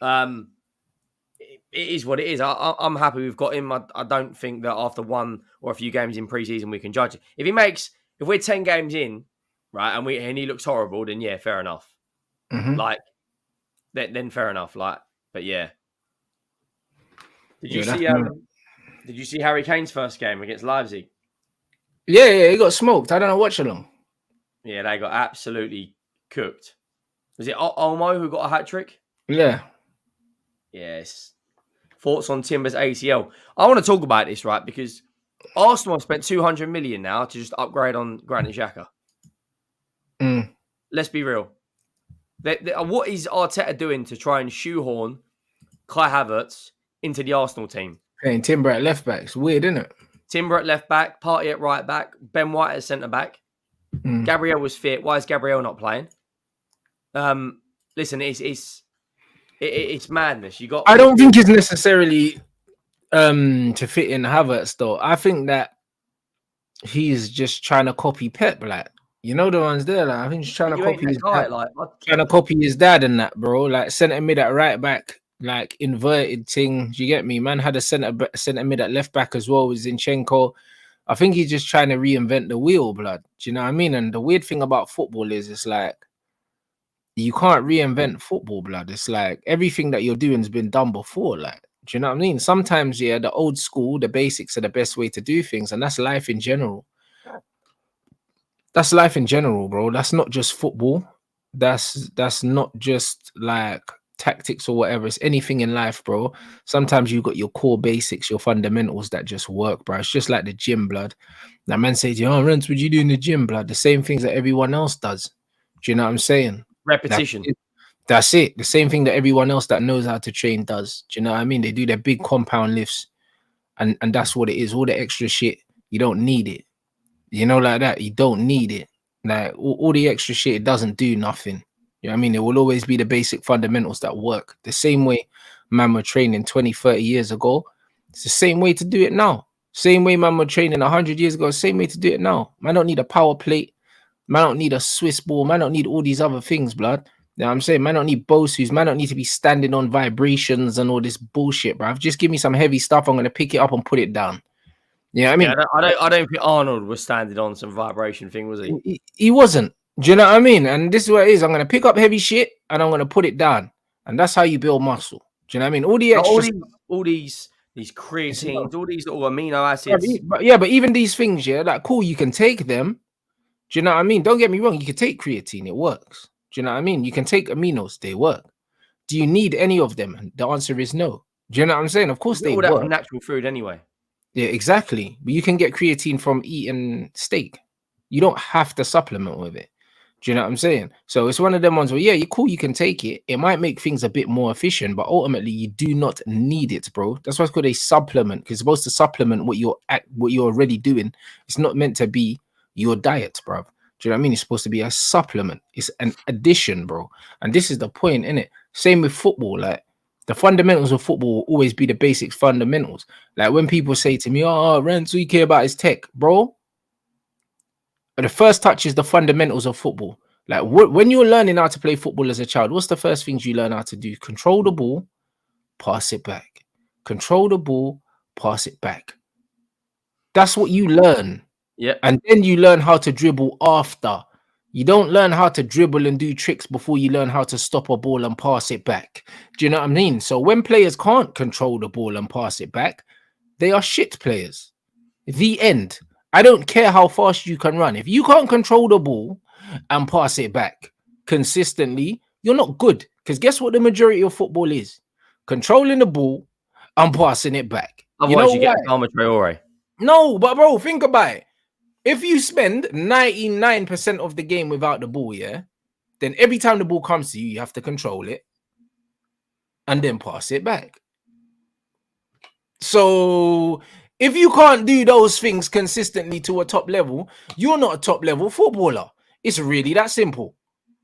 it is what it is. I'm happy we've got him. I don't think that after one or a few games in pre-season we can judge it. If we're 10 games in, right, and he looks horrible, then yeah, fair enough. Like, then fair enough. Like, but yeah. Did you see Harry Kane's first game against Leipzig? Yeah, he got smoked. I don't know, watch along. Yeah, they got absolutely cooked. Was it Olmo who got a hat-trick? Yeah. Yes. Thoughts on Timber's ACL? I want to talk about this, right? Because Arsenal have spent 200 million now to just upgrade on Granit Xhaka. Let's be real. What is Arteta doing to try and shoehorn Kai Havertz into the Arsenal team? Playing Timber at left back. It's weird, isn't it? Timber at left back, Partey at right back, Ben White at centre back. Gabriel was fit. Why is Gabriel not playing? Listen, it's madness. I don't think it's necessarily to fit in Havertz though. I think that he's just trying to copy Pep, like, you know, the ones there. Like, I think he's trying to copy his dad, trying to copy his dad and that, bro. Like, centre mid at right back, like inverted thing. Do you get me? Man had a centre mid at left back as well with Zinchenko. I think he's just trying to reinvent the wheel, blood. Do you know what I mean? And the weird thing about football is it's like you can't reinvent football, blood. It's like everything that you're doing has been done before. Like, do you know what I mean? Sometimes, yeah, the old school, the basics are the best way to do things, and that's life in general. That's life in general, bro. That's not just football. That's not just like tactics or whatever. It's anything in life, bro. Sometimes you got your core basics, your fundamentals that just work, bro. It's just like the gym, blood. That man says, "Oh, Rants, what you do in the gym, blood?" The same things that everyone else does. Do you know what I'm saying? Repetition. That's it. The same thing that everyone else that knows how to train does. Do you know what I mean? They do their big compound lifts, and that's what it is. All the extra shit, you don't need it. You know, like that. You don't need it. Like all the extra shit, it doesn't do nothing. You know what I mean? It will always be the basic fundamentals that work. The same way man were training 20, 30 years ago. It's the same way to do it now. Same way man were training 100 years ago. Same way to do it now. Man don't need a power plate. Man don't need a Swiss ball. Man don't need all these other things, blood. You know what I'm saying? Man don't need Bosus. Man don't need to be standing on vibrations and all this bullshit, bruv. Just give me some heavy stuff. I'm going to pick it up and put it down. You know what I mean? Yeah, I don't think Arnold was standing on some vibration thing, was he? He wasn't. Do you know what I mean? And this is what it is. I'm going to pick up heavy shit and I'm going to put it down. And that's how you build muscle. Do you know what I mean? All the extra all these creatines, all these little amino acids. But even these things, yeah, like cool, you can take them. Do you know what I mean? Don't get me wrong. You can take creatine. It works. Do you know what I mean? You can take aminos. They work. Do you need any of them? The answer is no. Do you know what I'm saying? Of course they work. From natural food anyway. Yeah, exactly. But you can get creatine from eating steak. You don't have to supplement with it. Do you know what I'm saying? So it's one of them ones where, yeah, you're cool, you can take it. It might make things a bit more efficient, but ultimately you do not need it, bro. That's why it's called a supplement, because it's supposed to supplement what you're already doing. It's not meant to be your diet, bro. Do you know what I mean? It's supposed to be a supplement. It's an addition, bro. And this is the point, innit? Same with football. Like, the fundamentals of football will always be the basic fundamentals. Like, when people say to me, oh, Rants, all you care about is tech, bro. The first touch is the fundamentals of football. Like, when you're learning how to play football as a child, what's the first things you learn how to do? Control the ball, pass it back. Control the ball, pass it back. That's what you learn. Yeah. And then you learn how to dribble after. You don't learn how to dribble and do tricks before you learn how to stop a ball and pass it back. Do you know what I mean? So when players can't control the ball and pass it back, they are shit players. The end. I don't care how fast you can run. If you can't control the ball and pass it back consistently, you're not good. Because guess what the majority of football is? Controlling the ball and passing it back. Otherwise, you get Adama Traore. No, but bro, think about it. If you spend 99% of the game without the ball, yeah, then every time the ball comes to you, you have to control it and then pass it back. So if you can't do those things consistently to a top level, you're not a top level footballer. It's really that simple.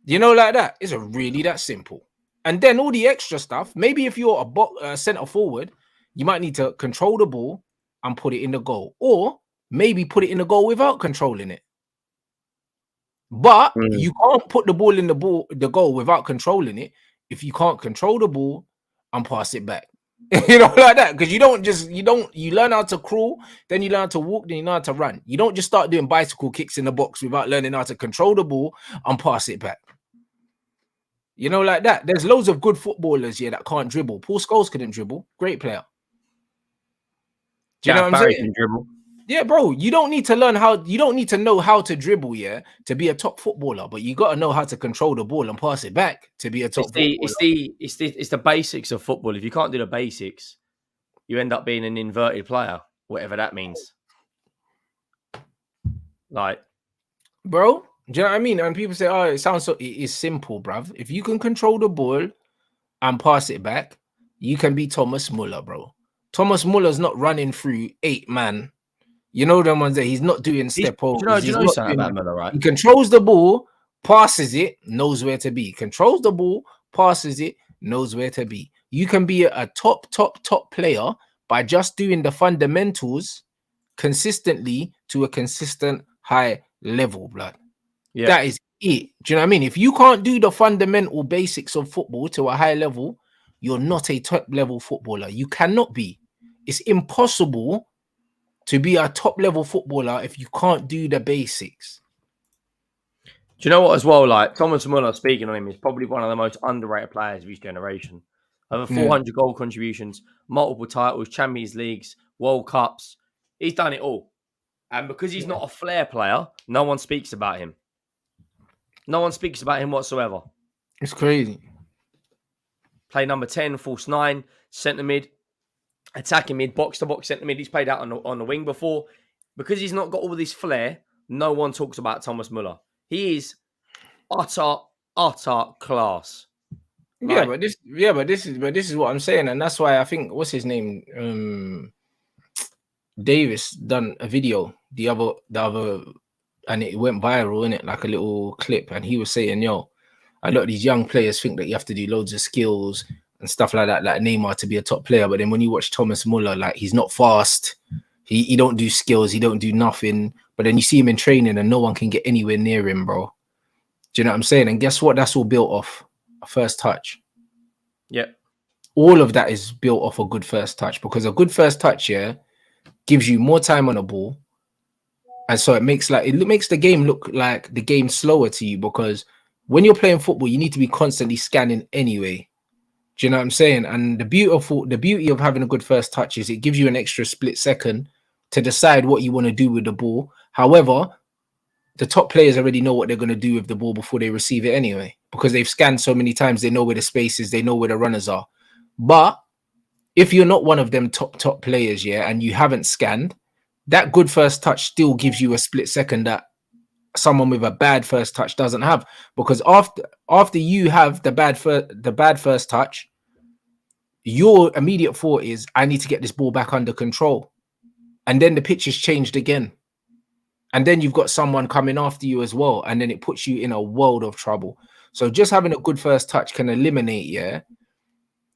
You know, like that. It's really that simple. And then all the extra stuff, maybe if you're a center forward, you might need to control the ball and put it in the goal, or maybe put it in the goal without controlling it. But you can't put the ball in the goal without controlling it if you can't control the ball and pass it back. You know, like that. Because you learn how to crawl, then you learn how to walk, then you learn how to run. You don't just start doing bicycle kicks in the box without learning how to control the ball and pass it back. You know, like that. There's loads of good footballers here that can't dribble. Paul Scholes couldn't dribble. Great player. Do you know what I'm saying? Yeah, bro. You don't need to know how to dribble, yeah, to be a top footballer, but you got to know how to control the ball and pass it back to be a top footballer. It's the basics of football. If you can't do the basics, you end up being an inverted player, whatever that means. Like, bro, do you know what I mean? And people say, oh, it sounds so, it is simple, bruv. If you can control the ball and pass it back, you can be Thomas Muller, bro. Thomas Muller's not running through 8 man. You know them ones that he's not doing step overs. Do you know something about Muller, right? He controls the ball, passes it, knows where to be. Controls the ball, passes it, knows where to be. You can be a top player by just doing the fundamentals consistently to a consistent high level, blood. Yeah. That is it. Do you know what I mean? If you can't do the fundamental basics of football to a high level, you're not a top level footballer. You cannot be. It's impossible to be a top level footballer if you can't do the basics. Do you know what as well? Like, Thomas Muller, speaking on him, is probably one of the most underrated players of his generation. Over 400 goal contributions, multiple titles, Champions Leagues, World Cups. He's done it all. And because he's not a flair player, no one speaks about him. No one speaks about him whatsoever. It's crazy. Play number 10, false 9, centre mid, attacking mid, box to box centre mid. He's played out on the wing before. Because he's not got all this flair, no one talks about Thomas Muller. He is utter class. Yeah, but this is what I'm saying, and that's why I think what's his name, Davis done a video the other, and it went viral, innit, like a little clip, and he was saying, yo, a lot of these young players think that you have to do loads of skills and stuff like that, like Neymar, to be a top player. But then when you watch Thomas Muller, like, he's not fast. He don't do skills. He don't do nothing. But then you see him in training and no one can get anywhere near him, bro. Do you know what I'm saying? And guess what? That's all built off. a first touch. Yep. All of that is built off a good first touch, because a good first touch, yeah, gives you more time on the ball. And so it makes the game look like the game slower to you, because when you're playing football, you need to be constantly scanning anyway. Do you know what I'm saying? And the beauty of having a good first touch is it gives you an extra split second to decide what you want to do with the ball. However, the top players already know what they're going to do with the ball before they receive it anyway, because they've scanned so many times. They know where the space is. They know where the runners are. But if you're not one of them top players, yeah, and you haven't scanned, that good first touch still gives you a split second that someone with a bad first touch doesn't have. Because after you have the bad first touch, your immediate thought is, I need to get this ball back under control. And then the pitch has changed again. And then you've got someone coming after you as well. And then it puts you in a world of trouble. So just having a good first touch can eliminate, yeah,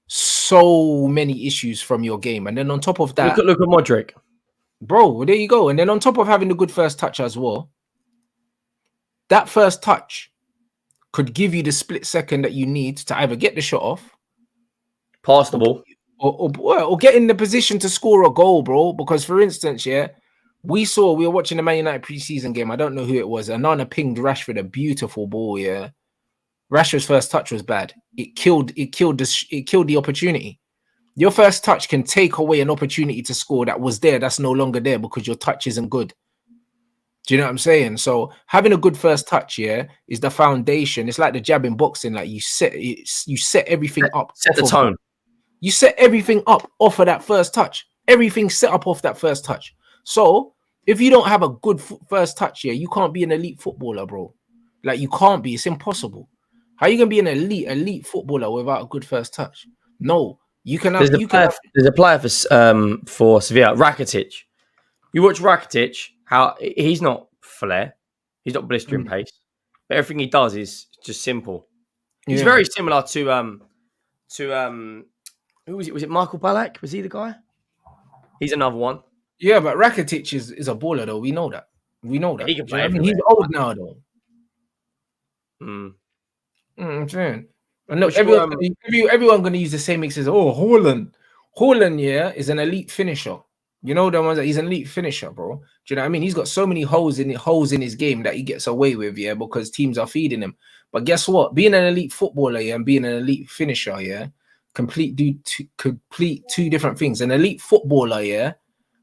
so many issues from your game. And then on top of that, look at Modric. Bro, there you go. And then on top of having a good first touch as well, that first touch could give you the split second that you need to either get the shot off, pass the ball, or get in the position to score a goal, bro. Because, for instance, yeah, we were watching the Man United preseason game. I don't know who it was. Anana pinged Rashford a beautiful ball, yeah. Rashford's first touch was bad. It killed the opportunity. Your first touch can take away an opportunity to score that was there, that's no longer there, because your touch isn't good. Do you know what I'm saying? So having a good first touch, yeah, is the foundation. It's like the jab in boxing. Like you set everything up. Set the tone. You set everything up off of that first touch. Everything's set up off that first touch. So if you don't have a good first touch, yeah, you can't be an elite footballer, bro. Like you can't be. It's impossible. How are you gonna be an elite footballer without a good first touch? No. You can have. There's a player for Sevilla, Rakitic. You watch Rakitic, how he's not flair, he's not blistering pace, but everything he does is just simple. He's very similar to who was it? Was it Michael Ballack? Was he the guy? He's another one. Yeah, but Rakitic is a baller though. We know that. He can play. He's old now though. I'm saying. And look, everyone going to use the same mixes. Oh, Haaland, yeah, is an elite finisher. You know the ones that he's an elite finisher, bro. Do you know what I mean? He's got so many holes in his game that he gets away with, yeah, because teams are feeding him. But guess what? Being an elite footballer, yeah, and being an elite finisher, yeah, complete two different things. An elite footballer, yeah,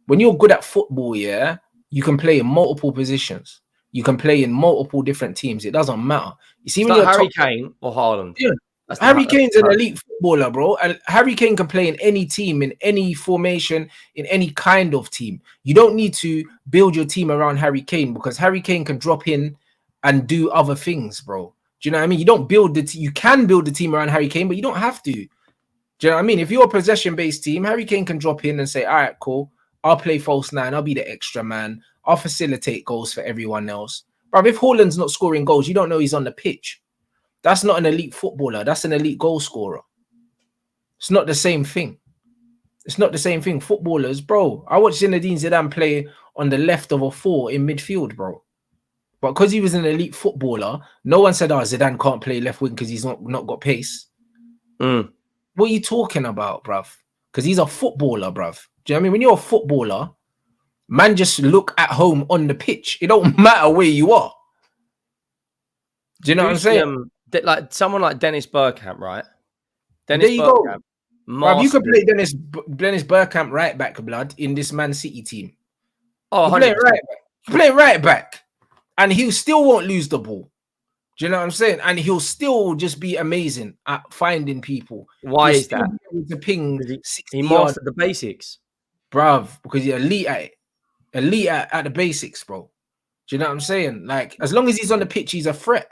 when you're good at football, yeah, you can play in multiple positions. You can play in multiple different teams. It doesn't matter. You see, when you're Harry Kane or Haaland, yeah. Harry Kane's an elite footballer, bro. And Harry Kane can play in any team, in any formation, in any kind of team. You don't need to build your team around Harry Kane, because Harry Kane can drop in and do other things, bro. Do you know what I mean? You don't build you can build the team around Harry Kane, but you don't have to. Do you know what I mean? If you're a possession-based team, Harry Kane can drop in and say, all right, cool. I'll play false nine. I'll be the extra man. I'll facilitate goals for everyone else. But if Haaland's not scoring goals, you don't know he's on the pitch. That's not an elite footballer. That's an elite goal scorer. It's not the same thing. It's not the same thing. Footballers, bro. I watched Zinedine Zidane play on the left of a 4 in midfield, bro. But because he was an elite footballer, no one said, oh, Zidane can't play left wing because he's not got pace. What are you talking about, bruv? Because he's a footballer, bruv. Do you know what I mean? When you're a footballer, man, just look at home on the pitch. It don't matter where you are. Do you know what I'm saying? Like someone like Dennis Bergkamp, right? There you go. Bruv, you could play Dennis Bergkamp right back, blood, in this Man City team. Oh, play right back. And he still won't lose the ball. Do you know what I'm saying? And he'll still just be amazing at finding people. Why is that? To ping he mastered the basics. Bruv, because he's elite at it. Elite at the basics, bro. Do you know what I'm saying? Like, as long as he's on the pitch, he's a threat.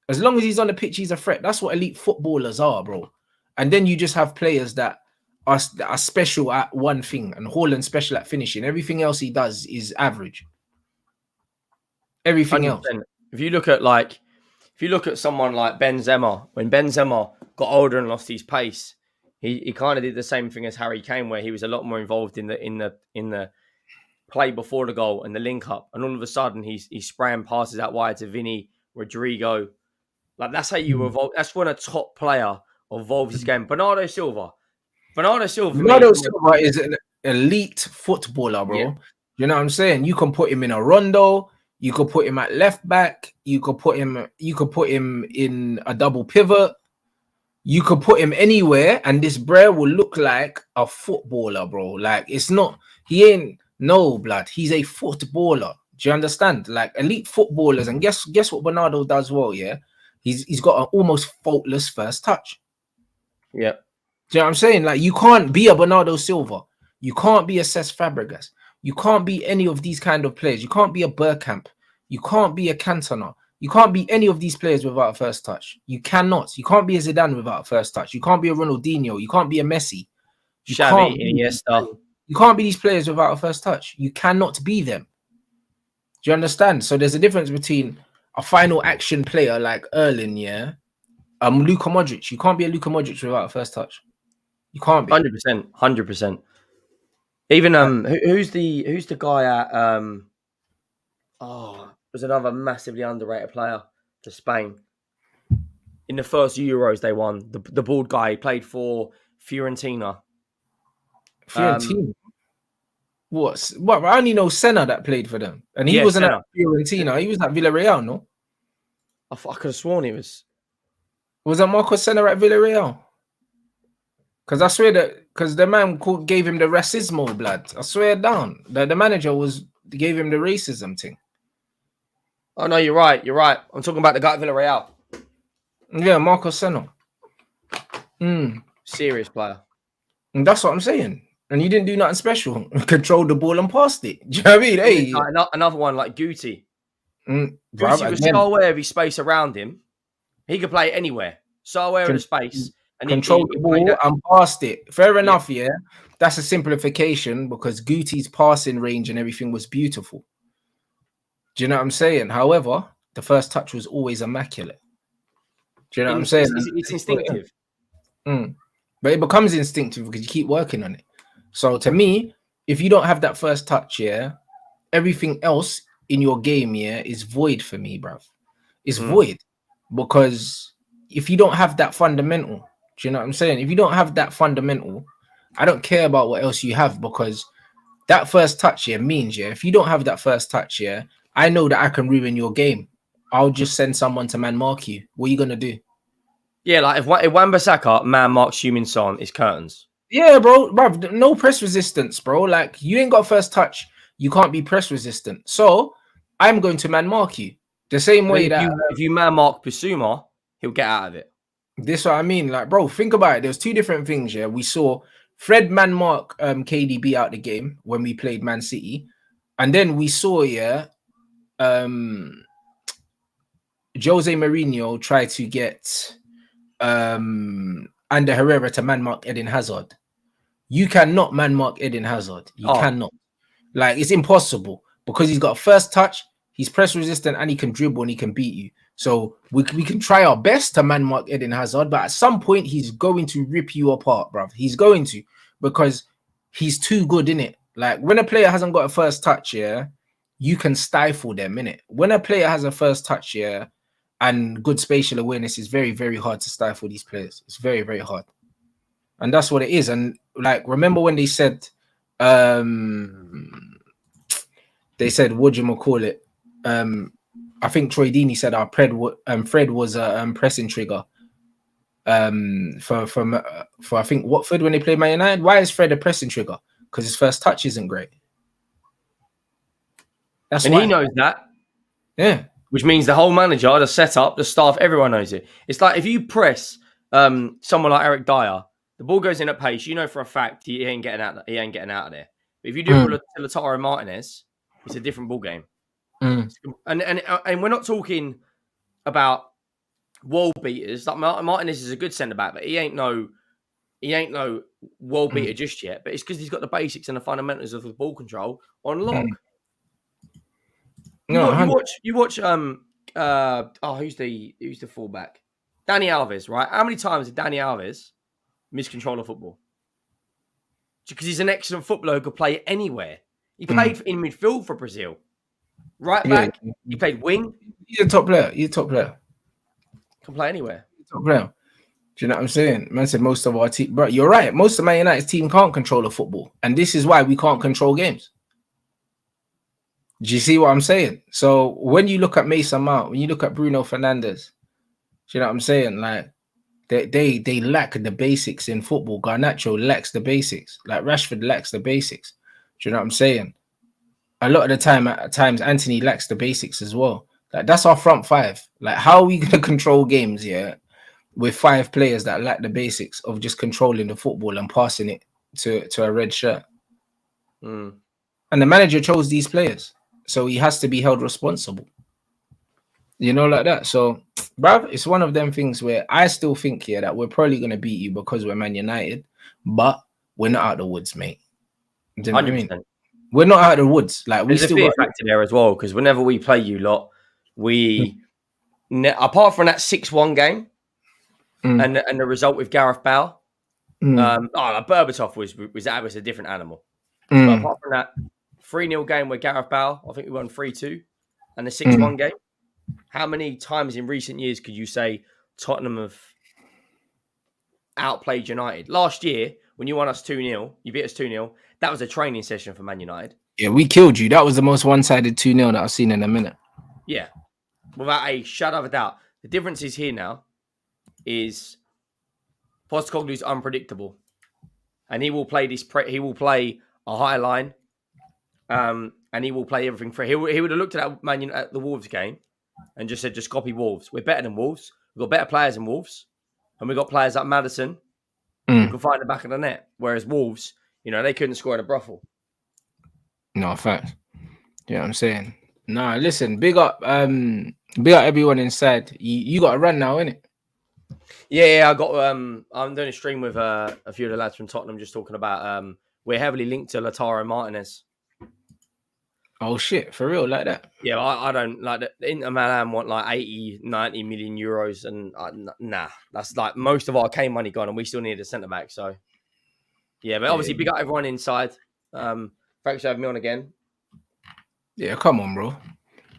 As long as he's on the pitch, he's a threat. That's what elite footballers are, bro. And then you just have players that are special at one thing, and Haaland's special at finishing. Everything else he does is average. Everything 100%. Else. If you look at someone like Benzema, when Benzema got older and lost his pace, he kind of did the same thing as Harry Kane, where he was a lot more involved in the play before the goal and the link up, and all of a sudden he's spraying passes out wide to Vinny, Rodrigo. Like that's how you evolve. That's when a top player evolves his game. Bernardo Silva for me. Bernardo Silva is an elite footballer, bro. Yeah. You know what I'm saying? You can put him in a rondo. You could put him at left back. You could put him in a double pivot. You could put him anywhere, and this bro will look like a footballer, bro. Like it's not. He ain't no blood. He's a footballer. Do you understand? Like elite footballers, and guess what Bernardo does well. Yeah, he's got an almost faultless first touch. Yeah. Do you know what I'm saying? Like you can't be a Bernardo Silva. You can't be a Cesc Fabregas. You can't be any of these kind of players. You can't be a Bergkamp. You can't be a Cantona. You can't be any of these players without a first touch. You cannot. You can't be a Zidane without a first touch. You can't be a Ronaldinho. You can't be a Messi. Xavi, Iniesta. You can't be these players without a first touch. You cannot be them. Do you understand? So there's a difference between a final action player like Erling, yeah, Luka Modric. You can't be a Luka Modric without a first touch. You can't be. 100%. Even who's the guy at was another massively underrated player for Spain. In the first Euros they won, the bald guy, he played for Fiorentina. What? I only know Senna that played for them, and he wasn't at Fiorentina. He was at Villarreal, no? I could have sworn he was. Was that Marco Senna at Villarreal? Because I swear because the man gave him the racismo blood. I swear down. The manager gave him the racism thing. Oh no, you're right. I'm talking about the guy at Villarreal. Yeah, Marco Senna. Serious player. And that's what I'm saying. And he didn't do nothing special. Controlled the ball and passed it. Do you know what I mean? Hey, another one like Guti. Guti was so aware of his space around him. He could play anywhere. So aware of the space. And controlled the ball and passed it. Fair enough, yeah. That's a simplification because Guti's passing range and everything was beautiful. Do you know what I'm saying? However, the first touch was always immaculate. Do you know what I'm saying? It's instinctive. But it becomes instinctive because you keep working on it. So to me, if you don't have that first touch, yeah, everything else in your game, yeah, is void for me, bruv. It's void because if you don't have that fundamental, do you know what I'm saying? If you don't have that fundamental, I don't care about what else you have because that first touch, yeah, means, yeah, if you don't have that first touch, yeah, I know that I can ruin your game. I'll just send someone to man mark you. What are you gonna do? Yeah, like if Wan-Bissaka man marks Heung-min Son, it's curtains. Yeah, bro, no press resistance, bro. Like you ain't got first touch, you can't be press resistant. So I'm going to man mark you the same way if you man mark Bissouma, he'll get out of it. This is what I mean. Like, bro, think about it. There's two different things. Yeah, we saw Fred man mark KDB out the game when we played Man City, and then we saw Jose Mourinho try to get Ander Herrera to man mark Eden Hazard. You cannot man mark Eden Hazard. You cannot. Like, it's impossible because he's got a first touch, he's press resistant, and he can dribble and he can beat you. So we can try our best to man mark Eden Hazard, but at some point he's going to rip you apart, bruv. He's going to, because he's too good, innit? Like when a player hasn't got a first touch, yeah, you can stifle them, innit? When a player has a first touch, yeah, and good spatial awareness, is very, very hard to stifle these players. It's very, very hard. And that's what it is. And like, remember when they said, what do you call it? I think Troy Deeney said Fred was a pressing trigger for I think Watford when they played Man United. Why is Fred a pressing trigger? Because his first touch isn't great. That's and why. He knows that. Yeah. Which means the whole manager, the setup, the staff, everyone knows it. It's like if you press someone like Eric Dyer, the ball goes in at pace. You know for a fact he ain't getting out. He ain't getting out of there. But if you do it with Lautaro Martinez, it's a different ball game. And we're not talking about wall beaters. Like Martinez is a good centre back, but he ain't no wall beater just yet. But it's because he's got the basics and the fundamentals of the ball control on lock. You watch who's the fullback? Dani Alves, right? How many times did Dani Alves miss control of football? Because he's an excellent footballer who could play anywhere. He played in midfield for Brazil. Right back, he played wing. He's a top player. Can play anywhere. Top player. Do you know what I'm saying? Man said most of our team, bro. You're right. Most of Man United's team can't control the football, and this is why we can't control games. Do you see what I'm saying? So when you look at Mason Mount, when you look at Bruno Fernandes, do you know what I'm saying? Like they lack the basics in football. Garnacho lacks the basics. Like Rashford lacks the basics. Do you know what I'm saying? A lot of the time, at times, Anthony lacks the basics as well. Like that's our front five. Like how are we gonna control games? Yeah, with 5 players that lack the basics of just controlling the football and passing it to a red shirt. Mm. And the manager chose these players, so he has to be held responsible. You know, like that. So, bruv, it's one of them things where I still think here that we're probably going to beat you because we're Man United, but we're not out of the woods, mate. Do you know what I mean? We're not out of the woods. Like There's a fear factor there as well, because whenever we play you lot, apart from that 6-1 game and the result with Gareth Bale, Berbatov was a different animal. But apart from that 3-0 game with Gareth Bale, I think we won 3-2, and the 6-1 game. How many times in recent years could you say Tottenham have outplayed United? Last year, when you won us 2-0, you beat us 2-0. That was a training session for Man United. Yeah, we killed you. That was the most one-sided 2-0 that I've seen in a minute. Yeah, without a shadow of a doubt. The difference is here now is Postecoglou's unpredictable, and he will play he will play a high line, and he will play everything for. He would have looked at that at the Wolves game and just said, just copy Wolves. We're better than Wolves. We've got better players than Wolves. And we've got players like Maddison who can find the back of the net. Whereas Wolves, they couldn't score in a brothel. No, fact. You know what I'm saying? Nah, listen, big up everyone inside. You got to run now, innit? Yeah, I got I'm doing a stream with a few of the lads from Tottenham just talking about we're heavily linked to Lautaro Martinez. Oh shit, for real, like that? Yeah, I don't like that. Inter Milan want like 80, 90 million euros, and nah, that's like most of our Kane money gone, and we still need a centre back. So yeah, but obviously big up everyone inside. Thanks for having me on again. Yeah, come on, bro.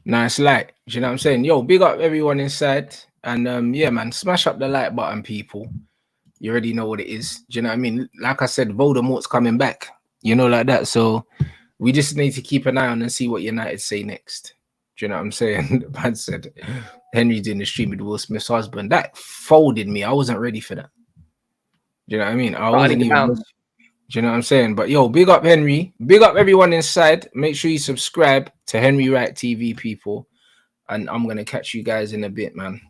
Nice light. Do you know what I'm saying? Yo, big up everyone inside, and yeah, man, smash up the like button, people. You already know what it is. Do you know what I mean? Like I said, Voldemort's coming back. Like that. So we just need to keep an eye on and see what United say next. Do you know what I'm saying? The man said Henry's in the stream with Will Smith's husband. That folded me. I wasn't ready for that. Do you know what I mean? I wasn't even. Do you know what I'm saying? But yo, big up Henry. Big up everyone inside. Make sure you subscribe to Henry Wright TV, people. And I'm going to catch you guys in a bit, man.